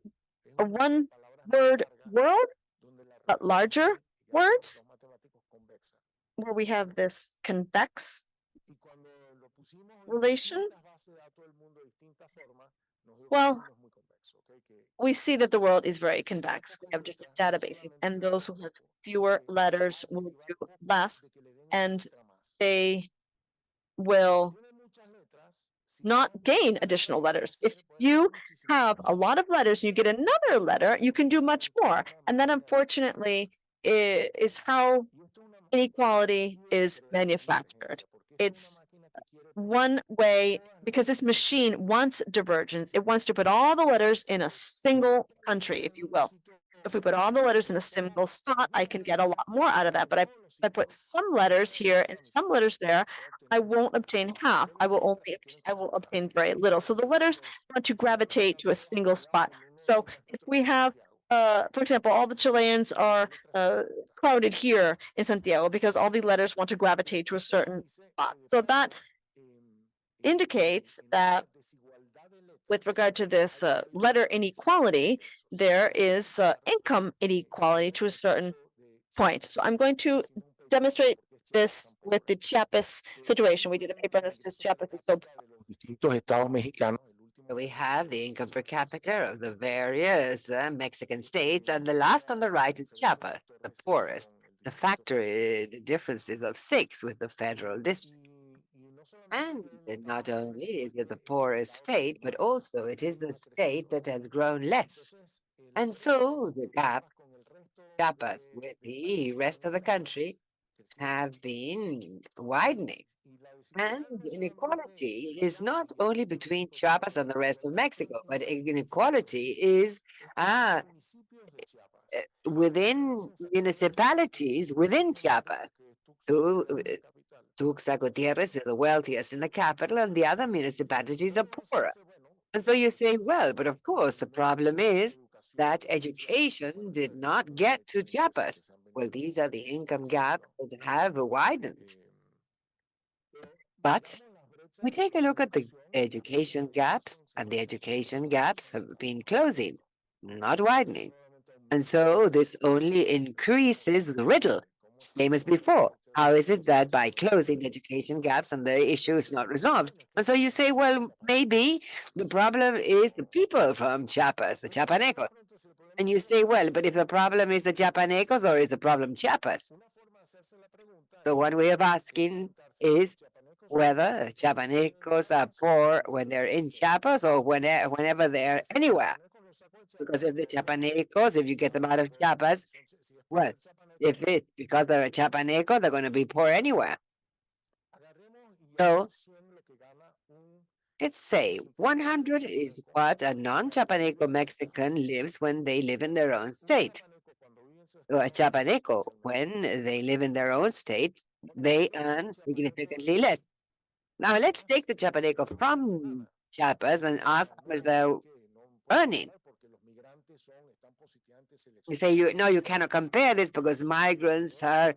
a one-word world, but larger words, where we have this convex relation? Well, we see that the world is very convex. We have different databases, and those who have fewer letters will do less, and they will not gain additional letters. If you have a lot of letters and you get another letter, you can do much more. And that, unfortunately, is how inequality is manufactured. It's one way, because this machine wants divergence. It wants to put all the letters in a single country, if you will. If we put all the letters in a single spot, I can get a lot more out of that. But if I put some letters here and some letters there, I won't obtain half. I will obtain very little. So the letters want to gravitate to a single spot. So if we have, for example, all the Chileans are crowded here in Santiago because all the letters want to gravitate to a certain spot. So that indicates that with regard to this letter inequality, there is income inequality to a certain point. So I'm going to demonstrate this with the Chiapas situation. We did a paper on this because Chiapas is so. We have the income per capita of the various Mexican states, and the last on the right is Chiapas, the poorest. The difference is of 6 with the federal district. And not only is it the poorest state, but also it is the state that has grown less. And so the gaps with the rest of the country have been widening. And inequality is not only between Chiapas and the rest of Mexico, but inequality is within municipalities within Chiapas. Tuxtla Gutierrez is the wealthiest in the capital, and the other municipalities are poorer. And so you say, well, but of course, the problem is that education did not get to Chiapas. Well, these are the income gaps that have widened. But we take a look at the education gaps, and the education gaps have been closing, not widening. And so this only increases the riddle, same as before. How is it that by closing the education gaps and the issue is not resolved? And so you say, well, maybe the problem is the people from Chiapas, the Chiapanecos. And you say, well, but if the problem is the Chiapanecos or is the problem Chiapas? So one way of asking is whether Chiapanecos are poor when they're in Chiapas or whenever they're anywhere. Because if the Chiapanecos, if you get them out of Chiapas, well, if it's because they're a Chiapaneco, they're going to be poor anywhere. So let's say 100 is what a non-Chiapaneco Mexican lives when they live in their own state. So a Chiapaneco, when they live in their own state, they earn significantly less. Now let's take the Chiapaneco from Chiapas and ask how much they're earning. You say, no, you cannot compare this because migrants are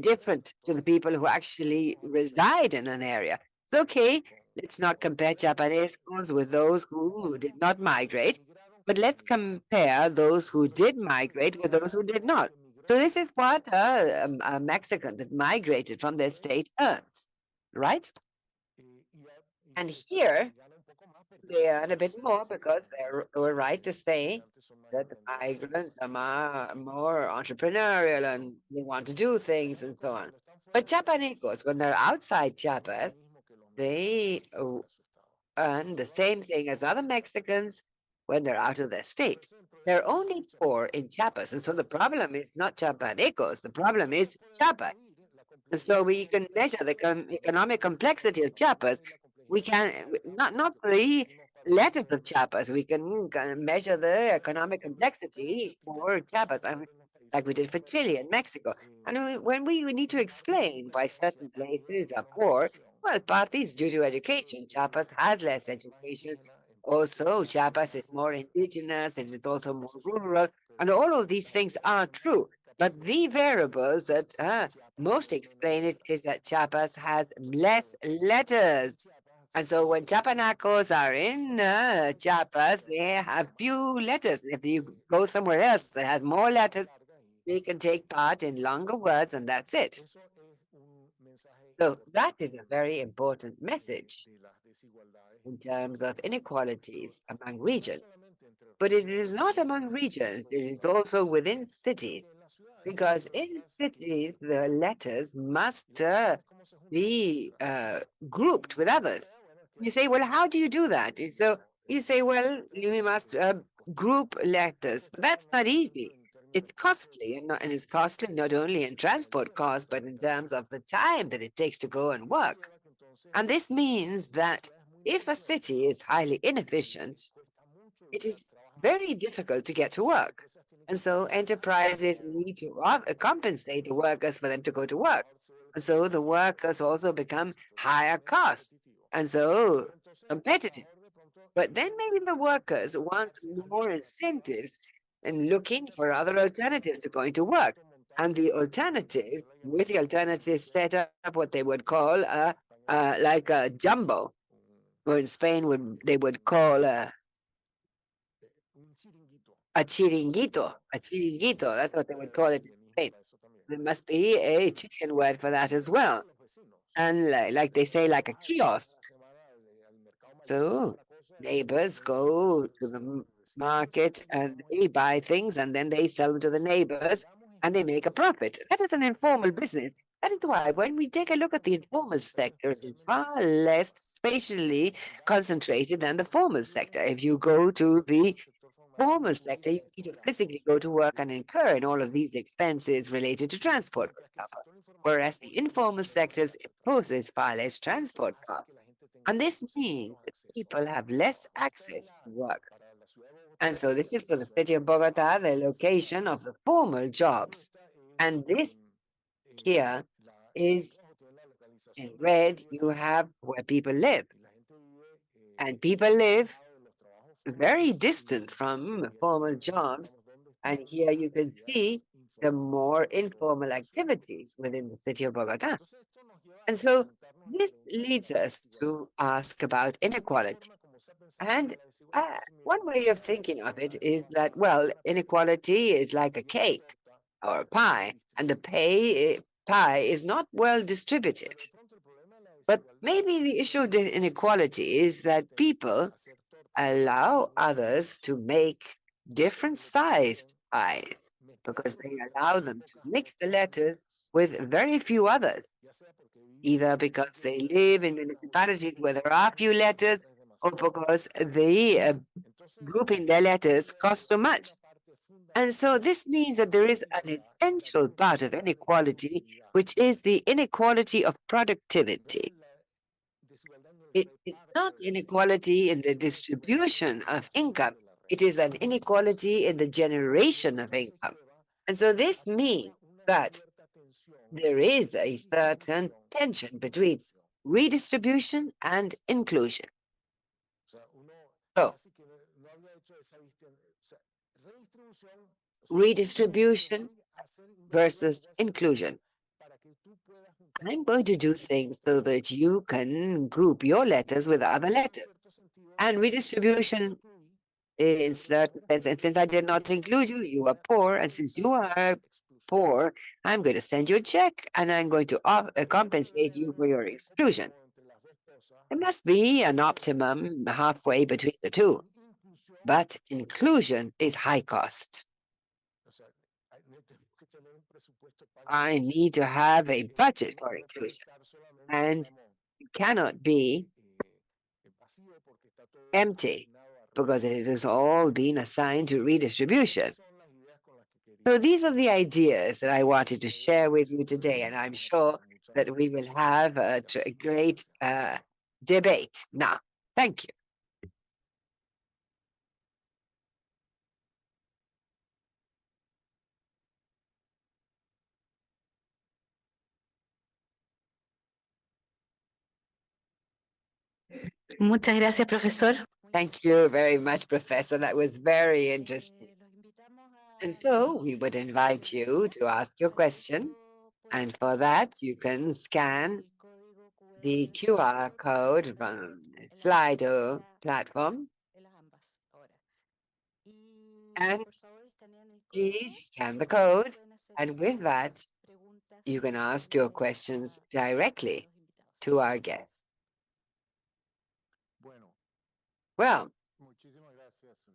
different to the people who actually reside in an area. It's okay, let's not compare Chiapanecos with those who did not migrate, but let's compare those who did migrate with those who did not. So this is what a Mexican that migrated from their state earns, right? And here They earn a bit more because they were right to say that the migrants are more entrepreneurial and they want to do things and so on. But Chiapanecos, when they're outside Chiapas, they earn the same thing as other Mexicans when they're out of their state. They're only poor in Chiapas. And so the problem is not Chiapanecos, the problem is Chiapas. And so we can measure the economic complexity of Chiapas. We can not the letters of Chiapas. We can measure the economic complexity for Chiapas, like we did for Chile and Mexico. And when we need to explain why certain places are poor, well, partly it's due to education. Chiapas had less education. Also, Chiapas is more indigenous and it's also more rural. And all of these things are true. But the variables that most explain it is that Chiapas has less letters. And so when Chapanacos are in Chiapas, they have few letters. If you go somewhere else that has more letters, they can take part in longer words, and that's it. So that is a very important message in terms of inequalities among regions. But it is not among regions, it is also within cities. Because in cities, the letters must be grouped with others. You say, well, how do you do that? So you say, well, we must group letters. But that's not easy. It's costly, and it's costly not only in transport costs, but in terms of the time that it takes to go and work. And this means that if a city is highly inefficient, it is very difficult to get to work. And so enterprises need to compensate the workers for them to go to work. And so the workers also become higher cost and so competitive. But then maybe the workers want more incentives and looking for other alternatives to going to work. And the alternative, with the alternative, set up what they would call like a jumbo, or in Spain they would call a chiringuito, a chiringuito. That's what they would call it in Spain. There must be a chicken word for that as well. And like they say, like a kiosk. So neighbors go to the market and they buy things and then they sell them to the neighbors and they make a profit. That is an informal business. That is why when we take a look at the informal sector, it is far less spatially concentrated than the formal sector. If you go to the formal sector, you need to physically go to work and incur in all of these expenses related to transport, for example. Whereas the informal sectors imposes far less transport costs. And this means that people have less access to work. And so this is for the city of Bogota, the location of the formal jobs. And this here is in red, you have where people live. And people live very distant from formal jobs. And here you can see the more informal activities within the city of Bogota. And so this leads us to ask about inequality. And one way of thinking of it is that, well, inequality is like a cake or a pie, and the pie is not well distributed. But maybe the issue of the inequality is that people allow others to make different sized pies because they allow them to mix the letters with very few others, either because they live in municipalities where there are few letters or because the grouping their letters costs so much. And so this means that there is an essential part of inequality, which is the inequality of productivity. It's not inequality in the distribution of income, it is an inequality in the generation of income. And so this means that there is a certain tension between redistribution and inclusion. So, redistribution versus inclusion. I'm going to do things so that you can group your letters with other letters. And redistribution in certain sense, and since I did not include you, you are poor, and since you are poor, I'm going to send you a check and I'm going to compensate you for your exclusion. There must be an optimum halfway between the two, but inclusion is high cost. I need to have a budget for inclusion, and it cannot be empty because it has all been assigned to redistribution. So these are the ideas that I wanted to share with you today, and I'm sure that we will have a great debate now. Thank you. Muchas gracias, profesor. Thank you very much, Professor. That was very interesting. And so we would invite you to ask your question. And for that, you can scan the QR code from Slido platform. And please scan the code. And with that, you can ask your questions directly to our guest. Well,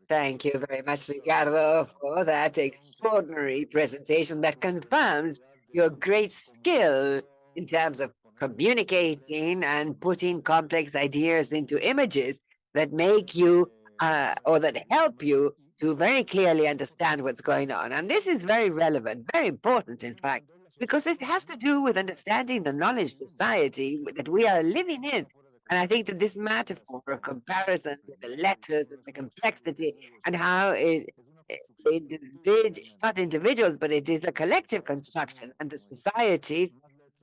thank you very much, Ricardo, for that extraordinary presentation that confirms your great skill in terms of communicating and putting complex ideas into images that make you or that help you to very clearly understand what's going on. And this is very relevant, very important, in fact, because it has to do with understanding the knowledge society that we are living in. And I think that this metaphor of comparison with the letters and the complexity and how it's not individuals, but it is a collective construction, and the societies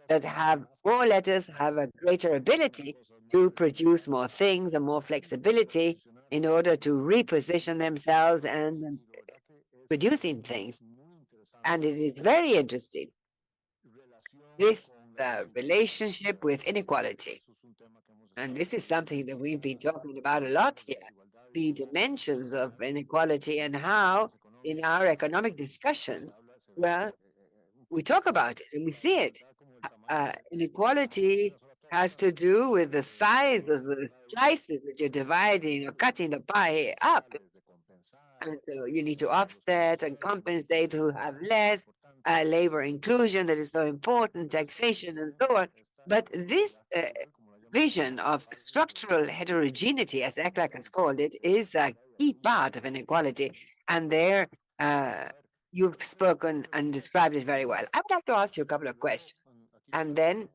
that have more letters have a greater ability to produce more things and more flexibility in order to reposition themselves and producing things. And it is very interesting, this relationship with inequality. And this is something that we've been talking about a lot here, the dimensions of inequality and how in our economic discussions, well, we talk about it and we see it. Inequality has to do with the size of the slices that you're dividing or cutting the pie up. And so you need to offset and compensate who have less, labor inclusion that is so important, taxation and so on. But this vision of structural heterogeneity, as ECLAC has called it, is a key part of inequality. And there, you've spoken and described it very well. I would like to ask you a couple of questions. And then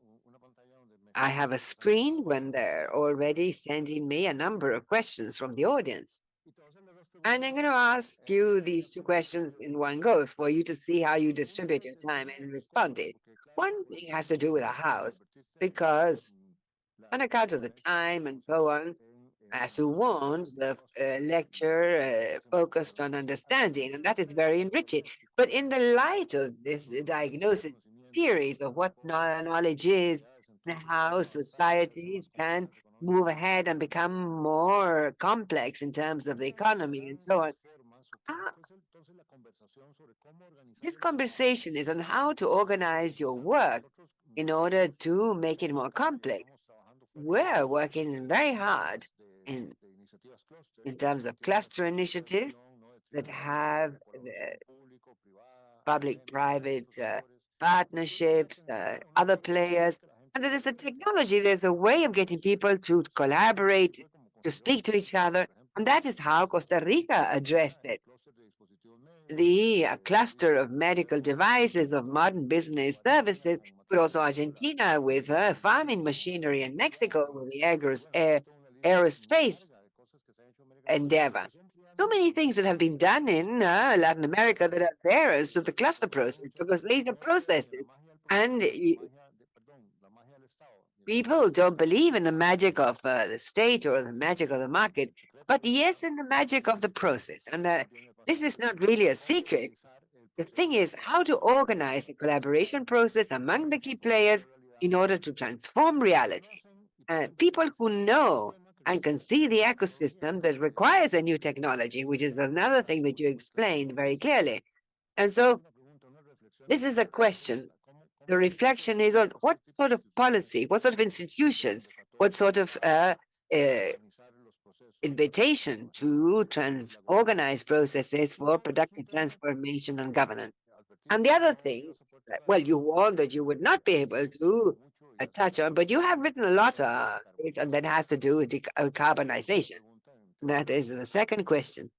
I have a screen when they're already sending me a number of questions from the audience. And I'm going to ask you these two questions in one go for you to see how you distribute your time and respond it. One thing has to do with a house, because on account of the time and so on, as you want, the lecture focused on understanding, and that is very enriching. But in the light of this diagnosis theories of what knowledge is and how societies can move ahead and become more complex in terms of the economy and so on, this conversation is on how to organize your work in order to make it more complex. We're working very hard in terms of cluster initiatives that have public-private partnerships, other players. And there's a technology, there's a way of getting people to collaborate, to speak to each other. And that is how Costa Rica addressed it. The cluster of medical devices, of modern business services, but also Argentina with farming machinery, and Mexico with the aerospace endeavor. So many things that have been done in Latin America that are barriers to the cluster process because these are processes. And people don't believe in the magic of the state or the magic of the market, but yes, in the magic of the process. And this is not really a secret. The thing is how to organize the collaboration process among the key players in order to transform reality. People who know and can see the ecosystem that requires a new technology, which is another thing that you explained very clearly. And so this is a question. The reflection is on what sort of policy, what sort of institutions, what sort of invitation to organize processes for productive transformation and governance. And the other thing, well, you warned that you would not be able to touch on, but you have written a lot on this, and that has to do with decarbonization. That is the second question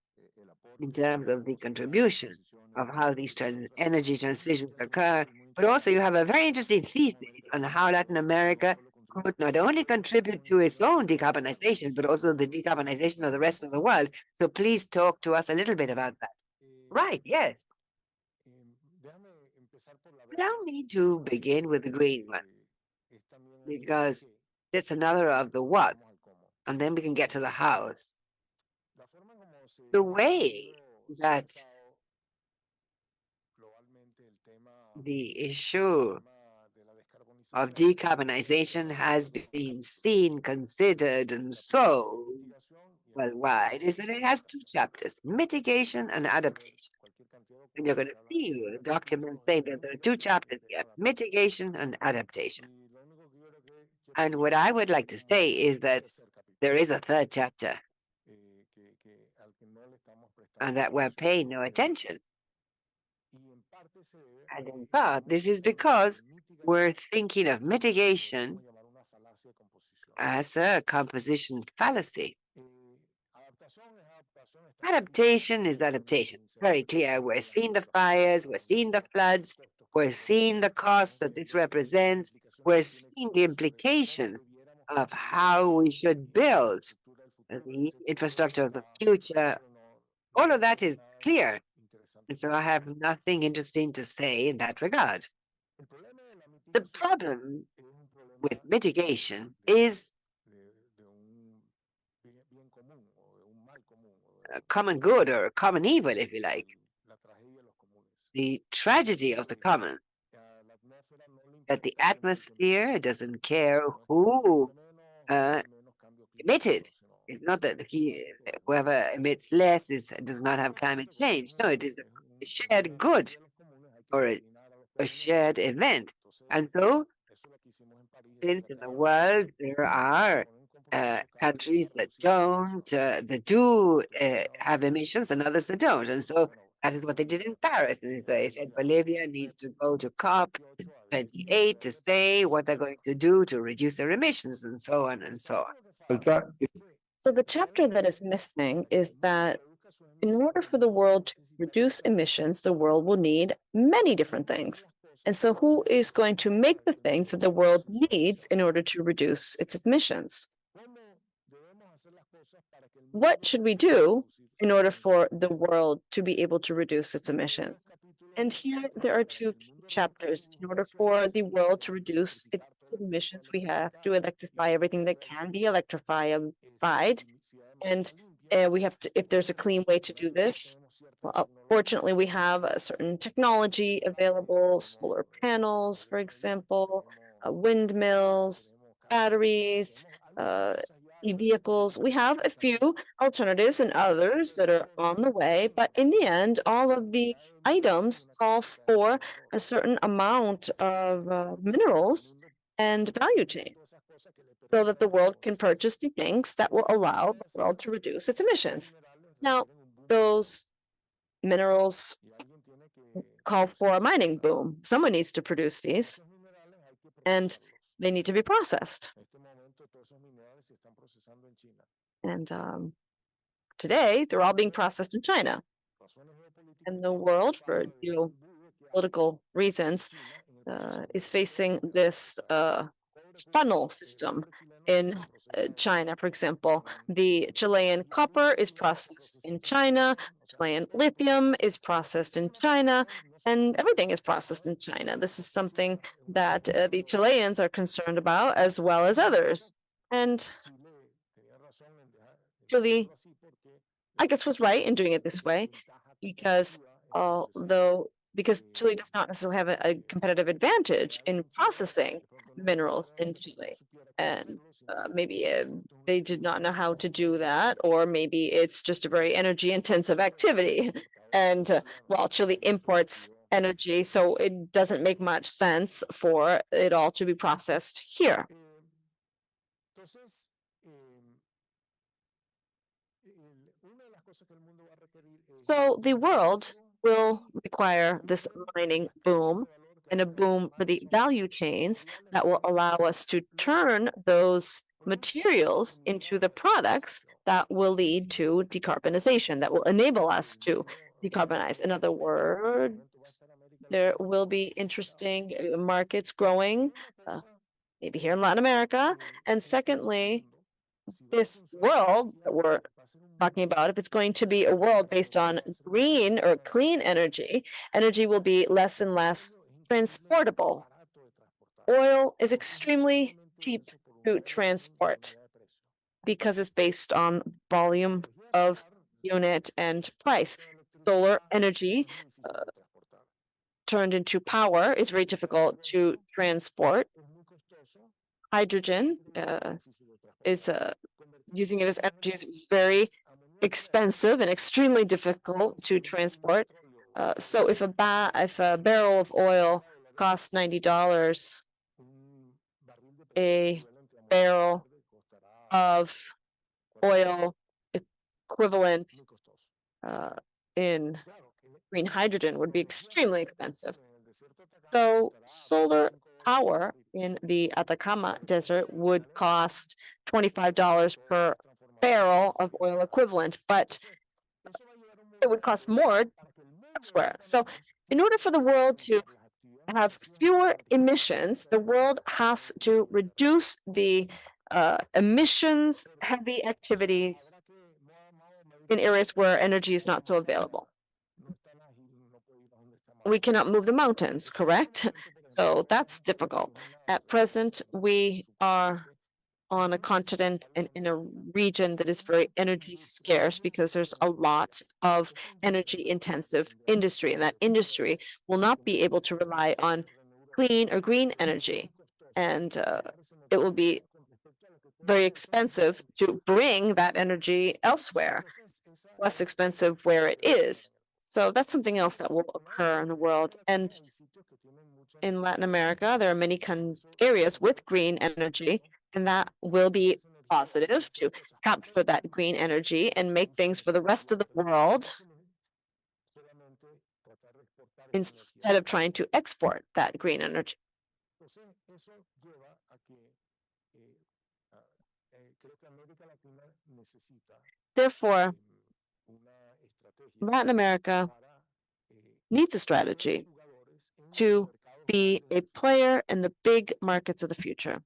in terms of the contribution of how these energy transitions occur. But also, you have a very interesting thesis on how Latin America could not only contribute to its own decarbonization, but also the decarbonization of the rest of the world. So please talk to us a little bit about that. Right, yes. Allow me to begin with the green one, because it's another of the what, and then we can get to the house. The way that the issue of decarbonization has been seen, considered, and so worldwide is that it has two chapters, mitigation and adaptation. And you're going to see a document saying that there are two chapters here, mitigation and adaptation. And what I would like to say is that there is a third chapter and that we're paying no attention. And in part, this is because we're thinking of mitigation as a composition fallacy. Adaptation is adaptation. Very clear. We're seeing the fires, we're seeing the floods, we're seeing the costs that this represents, we're seeing the implications of how we should build the infrastructure of the future. All of that is clear. And so I have nothing interesting to say in that regard. The problem with mitigation is a common good or a common evil, if you like. The tragedy of the common, that the atmosphere doesn't care who emitted. It's not that whoever emits less does not have climate change. No, it is a shared good or a shared event. And so, since in the world there are countries that do have emissions and others that don't. And so that is what they did in Paris. And so they said Bolivia needs to go to COP28 to say what they're going to do to reduce their emissions and so on and so on. So the chapter that is missing is that in order for the world to reduce emissions, the world will need many different things. And so who is going to make the things that the world needs in order to reduce its emissions? What should we do in order for the world to be able to reduce its emissions? And here there are two chapters. In order for the world to reduce its emissions, we have to electrify everything that can be electrified. And we have to, if there's a clean way to do this, well, fortunately, we have a certain technology available, solar panels, for example, windmills, batteries, e-vehicles. We have a few alternatives and others that are on the way, but in the end, all of these items call for a certain amount of minerals and value chains so that the world can purchase the things that will allow the world to reduce its emissions. Now, those minerals call for a mining boom. Someone needs to produce these, and they need to be processed. And today, they're all being processed in China. And the world, for geopolitical reasons, is facing this funnel system in China. For example, the Chilean copper is processed in China, Chilean lithium is processed in China, and everything is processed in China. This is something that the Chileans are concerned about, as well as others. And Chile, I guess, was right in doing it this way, because Chile does not necessarily have a competitive advantage in processing minerals in Chile. And maybe they did not know how to do that, or maybe it's just a very energy intensive activity. And while Chile imports energy, so it doesn't make much sense for it all to be processed here. So the world will require this mining boom and a boom for the value chains that will allow us to turn those materials into the products that will lead to decarbonization, that will enable us to decarbonize. In other words, there will be interesting markets growing, maybe here in Latin America. And secondly, this world that we're talking about, if it's going to be a world based on green or clean energy, energy will be less and less transportable. Oil is extremely cheap to transport because it's based on volume of unit and price. Solar energy turned into power is very difficult to transport. Hydrogen is using it as energy is very expensive and extremely difficult to transport. So if a barrel of oil costs $90, a barrel of oil equivalent in green hydrogen would be extremely expensive. So solar power in the Atacama Desert would cost $25 per barrel of oil equivalent, but it would cost more elsewhere. So in order for the world to have fewer emissions, the world has to reduce the emissions heavy activities in areas where energy is not so available. We cannot move the mountains, correct? So that's difficult. At present, we are on a continent and in a region that is very energy scarce because there's a lot of energy intensive industry, and that industry will not be able to rely on clean or green energy. And it will be very expensive to bring that energy elsewhere, less expensive where it is. So that's something else that will occur in the world. And in Latin America, there are many areas with green energy, and that will be positive to capture that green energy and make things for the rest of the world instead of trying to export that green energy. Therefore, Latin America needs a strategy to be a player in the big markets of the future.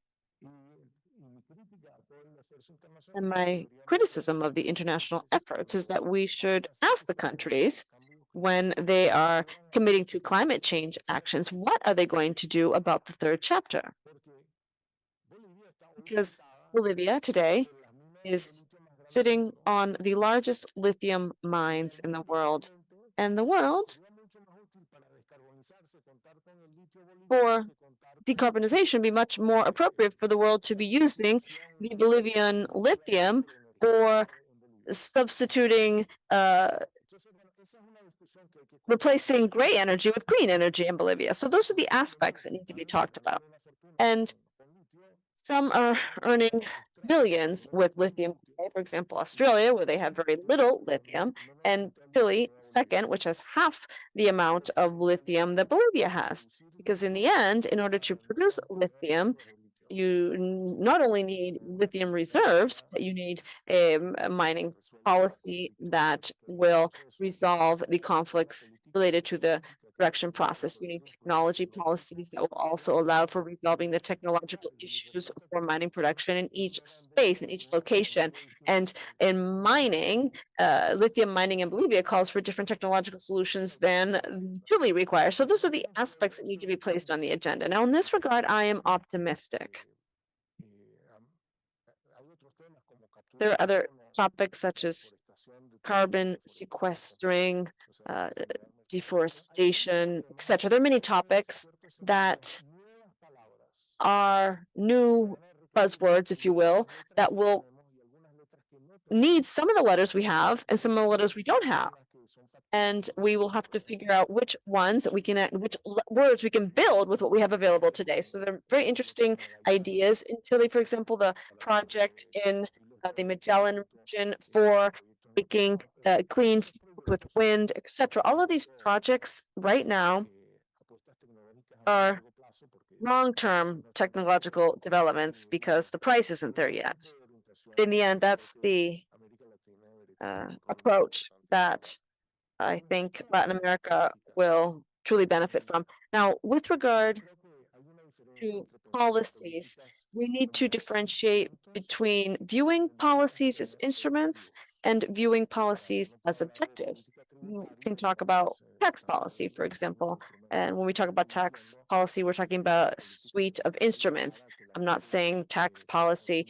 And my criticism of the international efforts is that we should ask the countries when they are committing to climate change actions, what are they going to do about the third chapter? Because Bolivia today is sitting on the largest lithium mines in the world. And the world, for decarbonization, be much more appropriate for the world to be using the Bolivian lithium or substituting, replacing gray energy with green energy in Bolivia. So those are the aspects that need to be talked about. And some are earning billions with lithium. For example, Australia, where they have very little lithium, and Chile, second, which has half the amount of lithium that Bolivia has. Because in the end, in order to produce lithium, you not only need lithium reserves, but you need a mining policy that will resolve the conflicts related to the production process. You need technology policies that will also allow for resolving the technological issues for mining production in each space, in each location. And in mining, lithium mining in Bolivia calls for different technological solutions than Chile requires. So those are the aspects that need to be placed on the agenda. Now, in this regard, I am optimistic. There are other topics such as carbon sequestering, deforestation, etc. There are many topics that are new buzzwords, if you will, that will need some of the letters we have and some of the letters we don't have. And we will have to figure out which ones we can, words we can build with what we have available today. So they're very interesting ideas. In Chile, for example, the project in the Magellan region for making clean with wind, etc. All of these projects right now are long-term technological developments because the price isn't there yet. In the end, that's the approach that I think Latin America will truly benefit from. Now, with regard to policies, we need to differentiate between viewing policies as instruments and viewing policies as objectives. You can talk about tax policy, for example. And when we talk about tax policy, we're talking about a suite of instruments. I'm not saying tax policy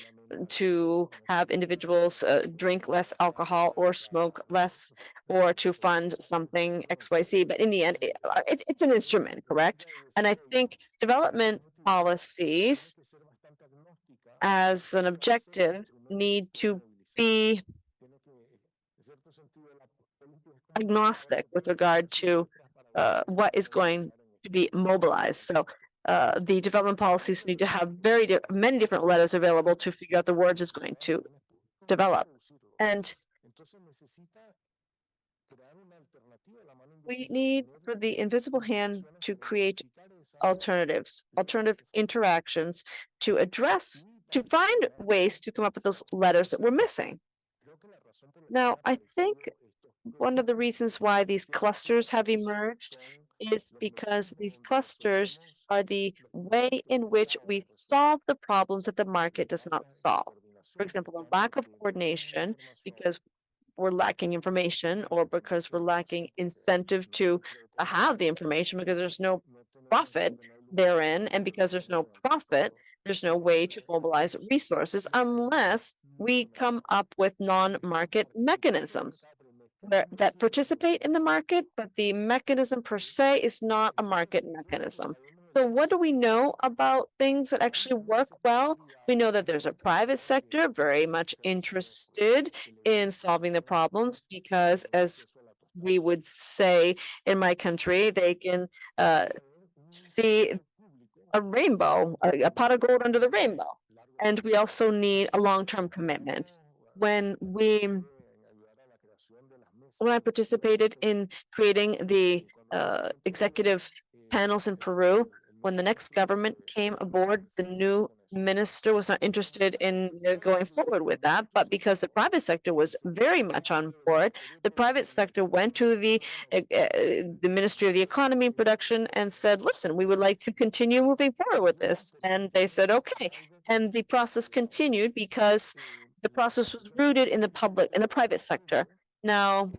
to have individuals drink less alcohol or smoke less or to fund something XYZ, but in the end, it's an instrument, correct? And I think development policies as an objective need to be agnostic with regard to what is going to be mobilized. So the development policies need to have many different letters available to figure out the words it's going to develop. And we need for the invisible hand to create alternatives, alternative interactions to find ways to come up with those letters that we're missing. Now, I think one of the reasons why these clusters have emerged is because these clusters are the way in which we solve the problems that the market does not solve. For example, the lack of coordination because we're lacking information or because we're lacking incentive to have the information because there's no profit therein. And because there's no profit, there's no way to mobilize resources unless we come up with non-market mechanisms that participate in the market, but the mechanism per se is not a market mechanism. So what do we know about things that actually work well? We know that there's a private sector very much interested in solving the problems because, as we would say in my country, they can see a rainbow, a pot of gold under the rainbow. And we also need a long-term commitment. When I participated in creating the executive panels in Peru, when the next government came aboard, the new minister was not interested in going forward with that. But because the private sector was very much on board, the private sector went to the Ministry of the Economy and Production and said, listen, we would like to continue moving forward with this. And they said, okay. And the process continued because the process was rooted in the private sector. Now,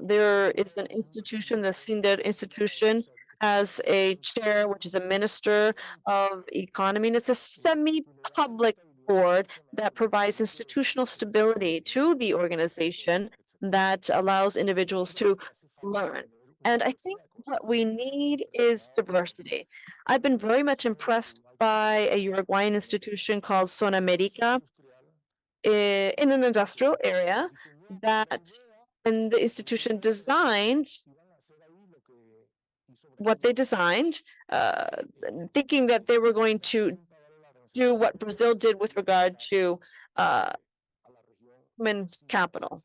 there is an institution, the CINDER institution, has a chair, which is a minister of economy, and it's a semi-public board that provides institutional stability to the organization that allows individuals to learn. And I think what we need is diversity. I've been very much impressed by a Uruguayan institution called Zona America in an industrial area that and the institution designed what they designed, thinking that they were going to do what Brazil did with regard to human capital.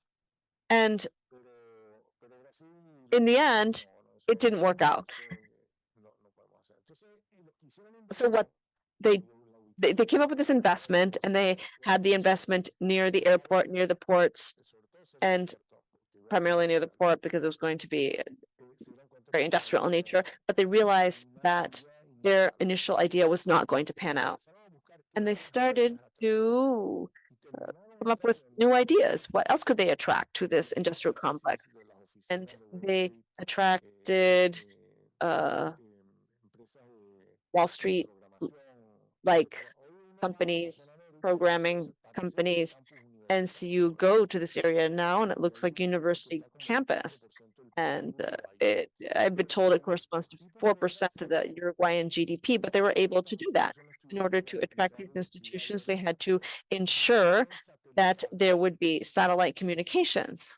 And in the end, it didn't work out. So what they came up with this investment and they had the investment near the airport, near the ports, and primarily near the port because it was going to be very industrial in nature, but they realized that their initial idea was not going to pan out. And they started to come up with new ideas. What else could they attract to this industrial complex? And they attracted Wall Street like companies, programming companies. And so you go to this area now and it looks like university campus. And I've been told it corresponds to 4% of the Uruguayan GDP, but they were able to do that. In order to attract these institutions, they had to ensure that there would be satellite communications.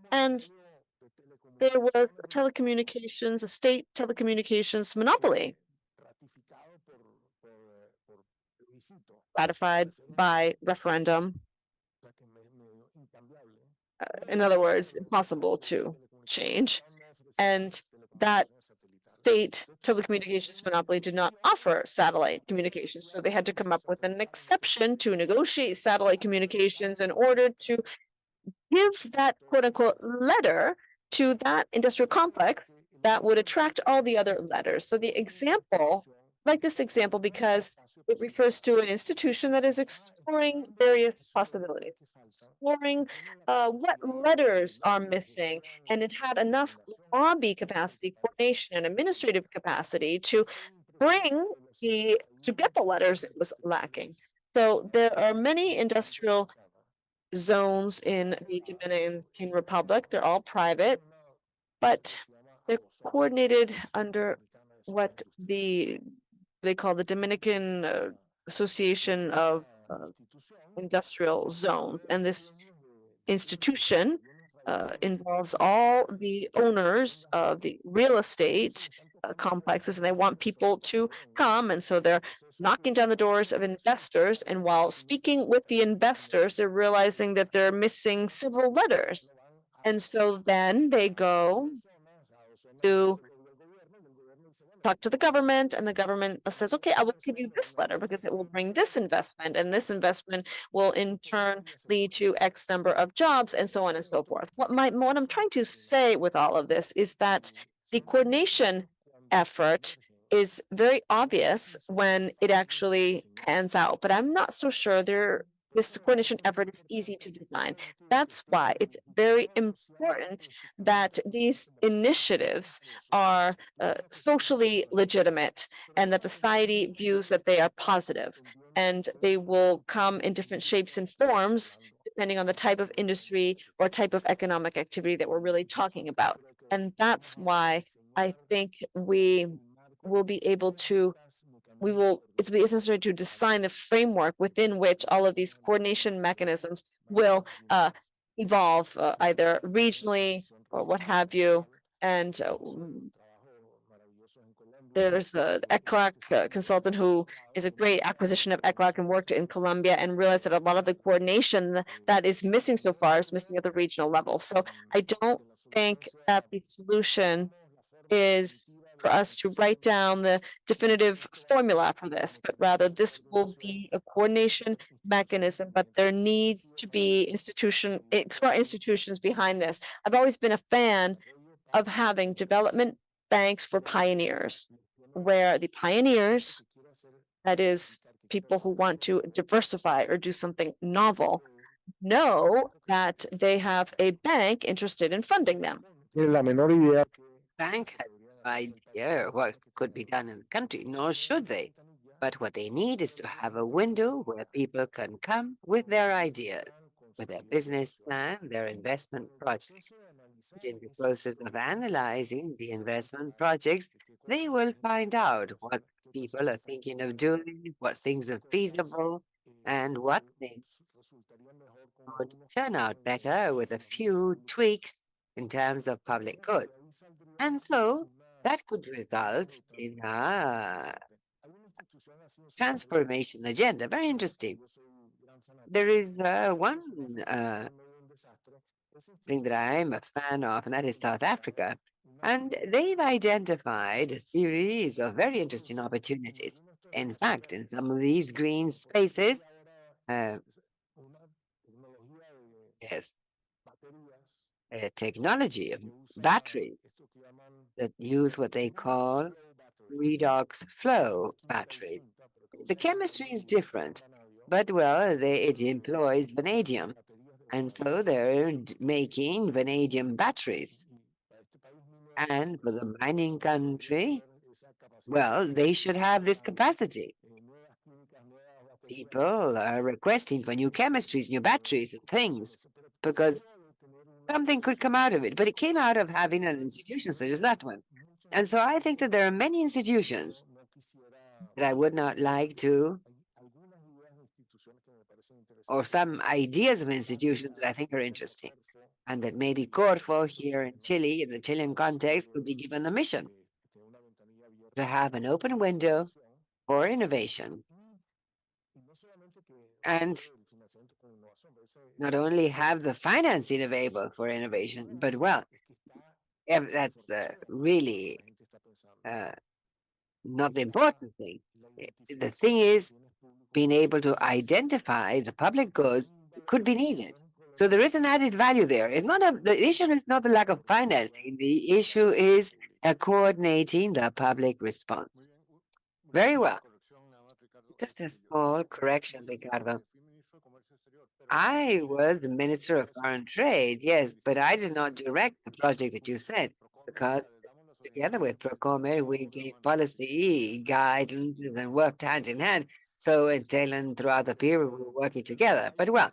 And there was telecommunications, a state telecommunications monopoly ratified by referendum. In other words, impossible to change. And that state telecommunications monopoly did not offer satellite communications. So they had to come up with an exception to negotiate satellite communications in order to give that quote unquote letter to that industrial complex that would attract all the other letters. So the example, I like this example because it refers to an institution that is exploring various possibilities, exploring what letters are missing, and it had enough lobby capacity, coordination, and administrative capacity to bring to get the letters it was lacking. So there are many industrial zones in the Dominican Republic. They're all private, but they're coordinated under what they call the Dominican Association of Industrial Zones. And this institution involves all the owners of the real estate complexes, and they want people to come. And so they're knocking down the doors of investors. And while speaking with the investors, they're realizing that they're missing several letters. And so then they go to talk to the government, and the government says, okay, I will give you this letter because it will bring this investment, and this investment will in turn lead to X number of jobs, and so on and so forth. What I'm trying to say with all of this is that the coordination effort is very obvious when it actually pans out, but I'm not so sure this coordination effort is easy to design. That's why it's very important that these initiatives are socially legitimate and that the society views that they are positive, and they will come in different shapes and forms depending on the type of industry or type of economic activity that we're really talking about. And that's why I think we will be able to it's necessary to design the framework within which all of these coordination mechanisms will evolve either regionally or what have you. And there's a ECLAC consultant who is a great acquisition of ECLAC and worked in Colombia and realized that a lot of the coordination that is missing so far is missing at the regional level. So I don't think that the solution is for us to write down the definitive formula for this, but rather this will be a coordination mechanism, but there needs to be smart institutions behind this. I've always been a fan of having development banks for pioneers, where the pioneers, that is, people who want to diversify or do something novel, know that they have a bank interested in funding them. La menor idea. Bank has no idea what could be done in the country, nor should they. But what they need is to have a window where people can come with their ideas, with their business plan, their investment project. In the process of analyzing the investment projects, they will find out what people are thinking of doing, what things are feasible, and what things would turn out better with a few tweaks in terms of public goods. And so that could result in a transformation agenda. Very interesting. There is one thing that I'm a fan of, and that is South Africa. And they've identified a series of very interesting opportunities. In fact, in some of these green spaces, yes, a technology of batteries that use what they call redox flow batteries. The chemistry is different, but well, it employs vanadium. And so they're making vanadium batteries. And for the mining country, well, they should have this capacity. People are requesting for new chemistries, new batteries and things, because something could come out of it. But it came out of having an institution such as that one. And so I think that there are many institutions that I would not like to or some ideas of institutions that I think are interesting, and that maybe Corfo here in Chile, in the Chilean context, could be given a mission to have an open window for innovation, and not only have the financing available for innovation, but well, that's really uh, not the important thing. The thing is being able to identify the public goods that could be needed. So there is an added value there. It's not the issue is not the lack of financing. The issue is coordinating the public response. Very well. Just a small correction, Ricardo. I was the Minister of Foreign Trade, yes, but I did not direct the project that you said, because together with Procome, we gave policy guidance and worked hand in hand. So until and throughout the period, we were working together. But well,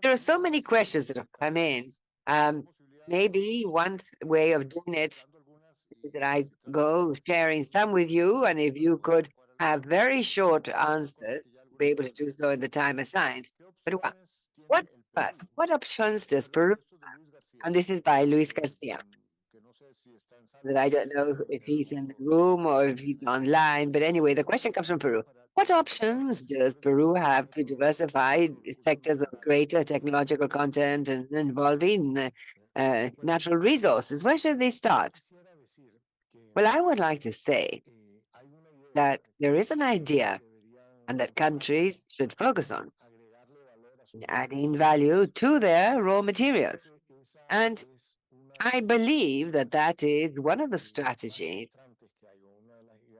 there are so many questions that have come in. Maybe one way of doing it is that I go sharing some with you, and if you could have very short answers, be able to do so in the time assigned. But well, what first? What options does Peru? And this is by Luis Garcia. That I don't know if he's in the room or if he's online. But anyway, the question comes from Peru. What options does Peru have to diversify sectors of greater technological content and involving natural resources? Where should they start? Well, I would like to say that there is an idea and that countries should focus on adding value to their raw materials. And I believe that that is one of the strategies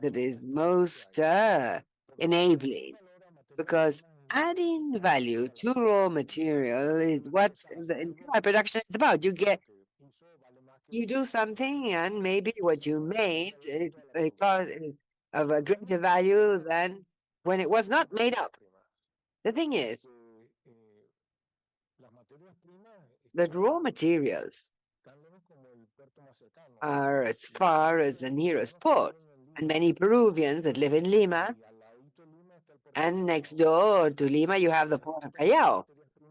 that is most enabling, because adding value to raw material is what the entire production is about. You do something, and maybe what you made is because of a greater value than when it was not made up. The thing is that raw materials are as far as the nearest port, and many Peruvians that live in Lima, and next door to Lima, you have the port of Callao.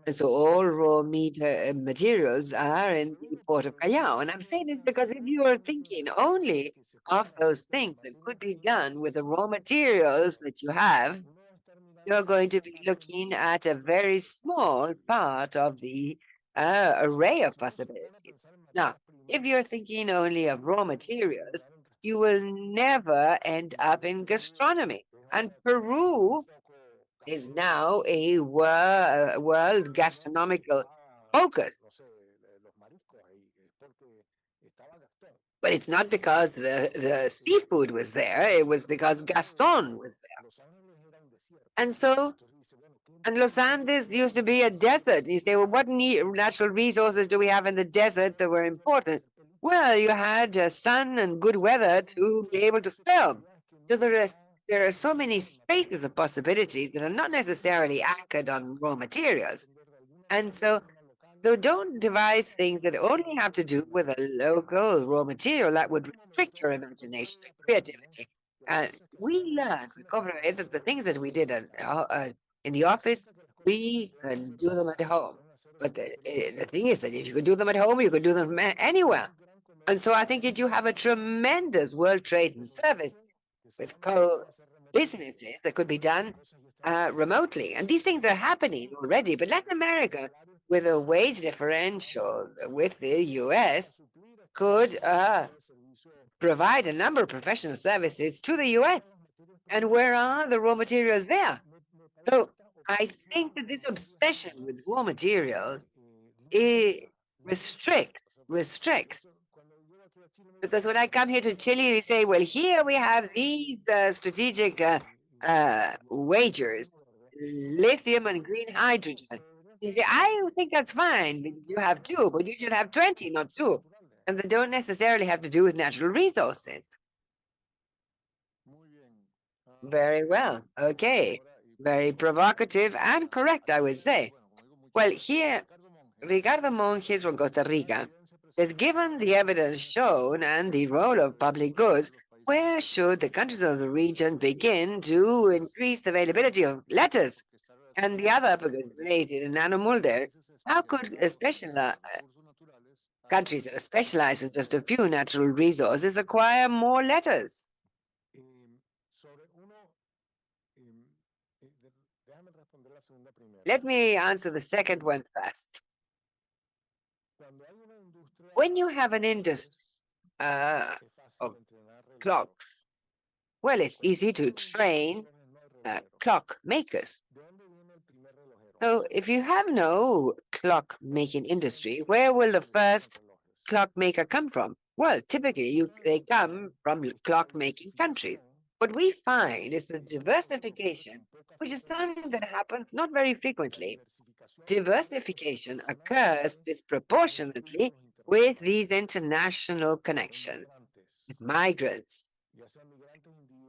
And so all raw materials are in the port of Callao. And I'm saying this because if you are thinking only of those things that could be done with the raw materials that you have, you're going to be looking at a very small part of the array of possibilities. Now, if you're thinking only of raw materials, you will never end up in gastronomy. And Peru is now a world gastronomical focus. But it's not because the seafood was there, it was because Gaston was there. And so, and Los Andes used to be a desert. You say, well, what natural resources do we have in the desert that were important? Well, you had sun and good weather to be able to film. So there are so many spaces of possibilities that are not necessarily anchored on raw materials. And so don't devise things that only have to do with a local raw material that would restrict your imagination and creativity. We learned, we covered that the things that we did in the office, we can do them at home. But the thing is that if you could do them at home, you could do them anywhere. And so I think that you have a tremendous World Trade and Service with co-businesses that could be done remotely. And these things are happening already. But Latin America, with a wage differential with the US, could provide a number of professional services to the US. And where are the raw materials there? So I think that this obsession with raw materials restricts. Because when I come here to Chile, we say, well, here we have these strategic wagers, lithium and green hydrogen. You say, I think that's fine. You have two, but you should have 20, not two. And they don't necessarily have to do with natural resources. Very well. Okay. Very provocative and correct, I would say. Well, here, Ricardo Monjes from Costa Rica has given the evidence shown and the role of public goods. Where should the countries of the region begin to increase the availability of letters? And the other, because related in nanomulder, how could countries that are specialized in just a few natural resources acquire more letters? Let me answer the second one first. When you have an industry of clocks, well, it's easy to train clock makers. So if you have no clock making industry, where will the first clock maker come from? Well, typically they come from clock making countries. What we find is the diversification, which is something that happens not very frequently. Diversification occurs disproportionately with these international connections, with migrants,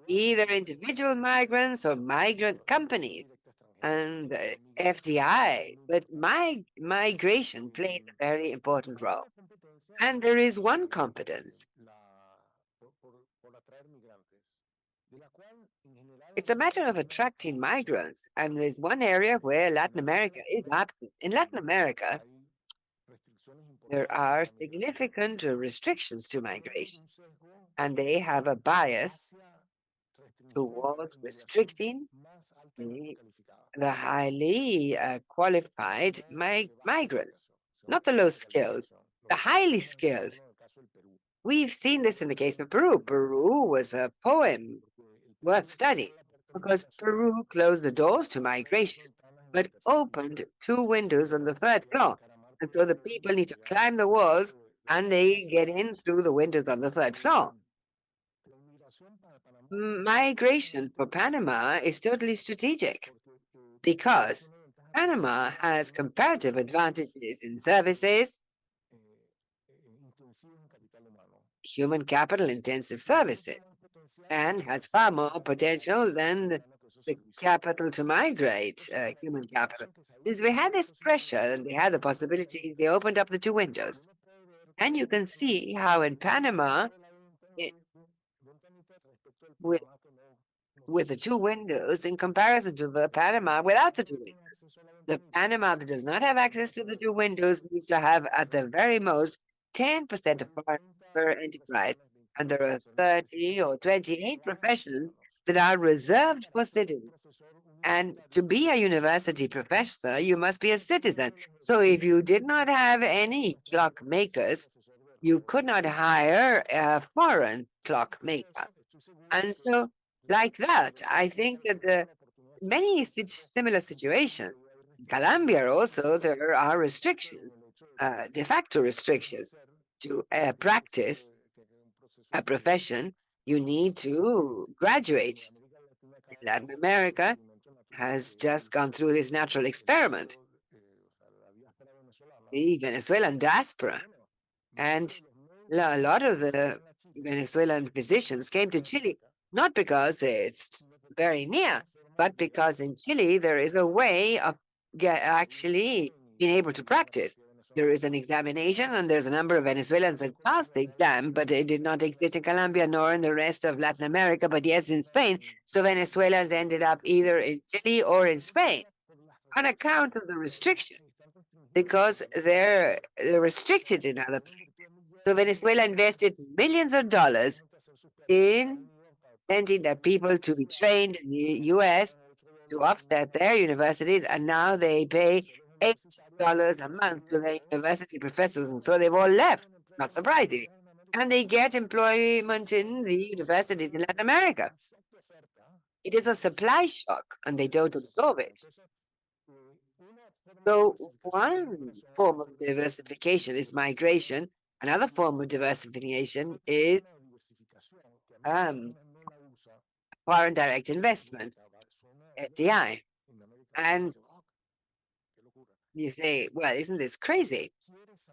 either individual migrants or migrant companies and FDI, but migration plays a very important role. And there is one competence. It's a matter of attracting migrants, and there's one area where Latin America is absent. In Latin America, there are significant restrictions to migration, and they have a bias towards restricting the highly qualified migrants, not the low skilled, the highly skilled. We've seen this in the case of Peru. Peru was a poem worth studying because Peru closed the doors to migration, but opened two windows on the third floor. And so the people need to climb the walls and they get in through the windows on the third floor. Migration for Panama is totally strategic because Panama has comparative advantages in services, human capital intensive services, and has far more potential than the capital to migrate human capital. Since we had this pressure and they had the possibility, they opened up the two windows. And you can see how in Panama, it, with, with the two windows in comparison to the Panama without the two windows. The Panama that does not have access to the two windows needs to have at the very most 10% of foreigners per enterprise. And there are 30 or 28 professions that are reserved for citizens. And to be a university professor, you must be a citizen. So if you did not have any clock makers, you could not hire a foreign clock maker. And so, like that, I think that the many similar situations. In Colombia also, there are restrictions, de facto restrictions to practice a profession. You need to graduate. Latin America has just gone through this natural experiment. The Venezuelan diaspora and a lot of the Venezuelan physicians came to Chile, not because it's very near, but because in Chile there is a way of actually being able to practice. There is an examination, and there's a number of Venezuelans that passed the exam, but it did not exist in Colombia nor in the rest of Latin America, but yes, in Spain. So Venezuelans ended up either in Chile or in Spain on account of the restriction, because they're restricted in other places. So Venezuela invested millions of dollars in sending their people to be trained in the US to offset their universities, and now they pay $8 a month to their university professors, and so they've all left, not surprising. And they get employment in the universities in Latin America. It is a supply shock, and they don't absorb it. So one form of diversification is migration. Another form of diversification is foreign direct investment, FDI. And you say, well, isn't this crazy?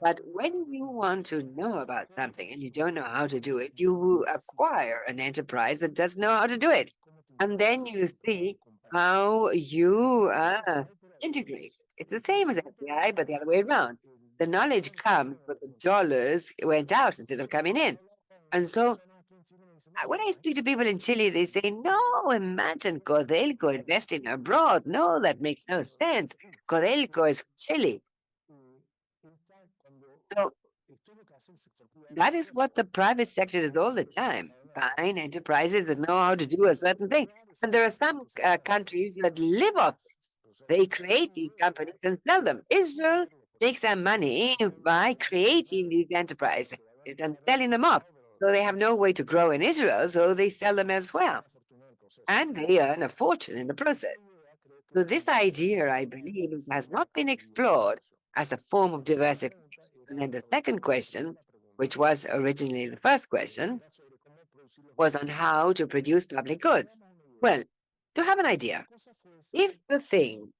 But when you want to know about something and you don't know how to do it, you acquire an enterprise that doesn't know how to do it. And then you see how you integrate. It's the same as FDI, but the other way around. The knowledge comes, but the dollars went out instead of coming in. And so When I speak to people in Chile, they say, no, imagine Codelco investing abroad. No, that makes no sense. Codelco is Chile. So that is what the private sector does all the time. Buying enterprises that know how to do a certain thing. And there are some countries that live off this. They create these companies and sell them. Israel makes their money by creating these enterprises and selling them off. So they have no way to grow in Israel, so they sell them elsewhere. And they earn a fortune in the process. So this idea, I believe, has not been explored as a form of diversification. And then the second question, which was originally the first question, was on how to produce public goods. Well, to have an idea, if the thing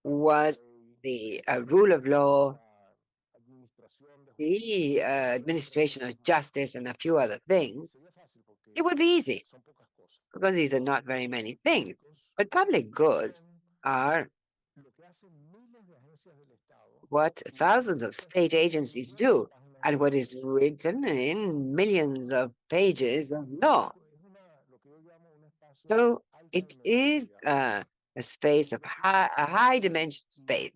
was the rule of law, the administration of justice, and a few other things, it would be easy because these are not very many things. But public goods are what thousands of state agencies do and what is written in millions of pages of law. So it is a space of a high dimension space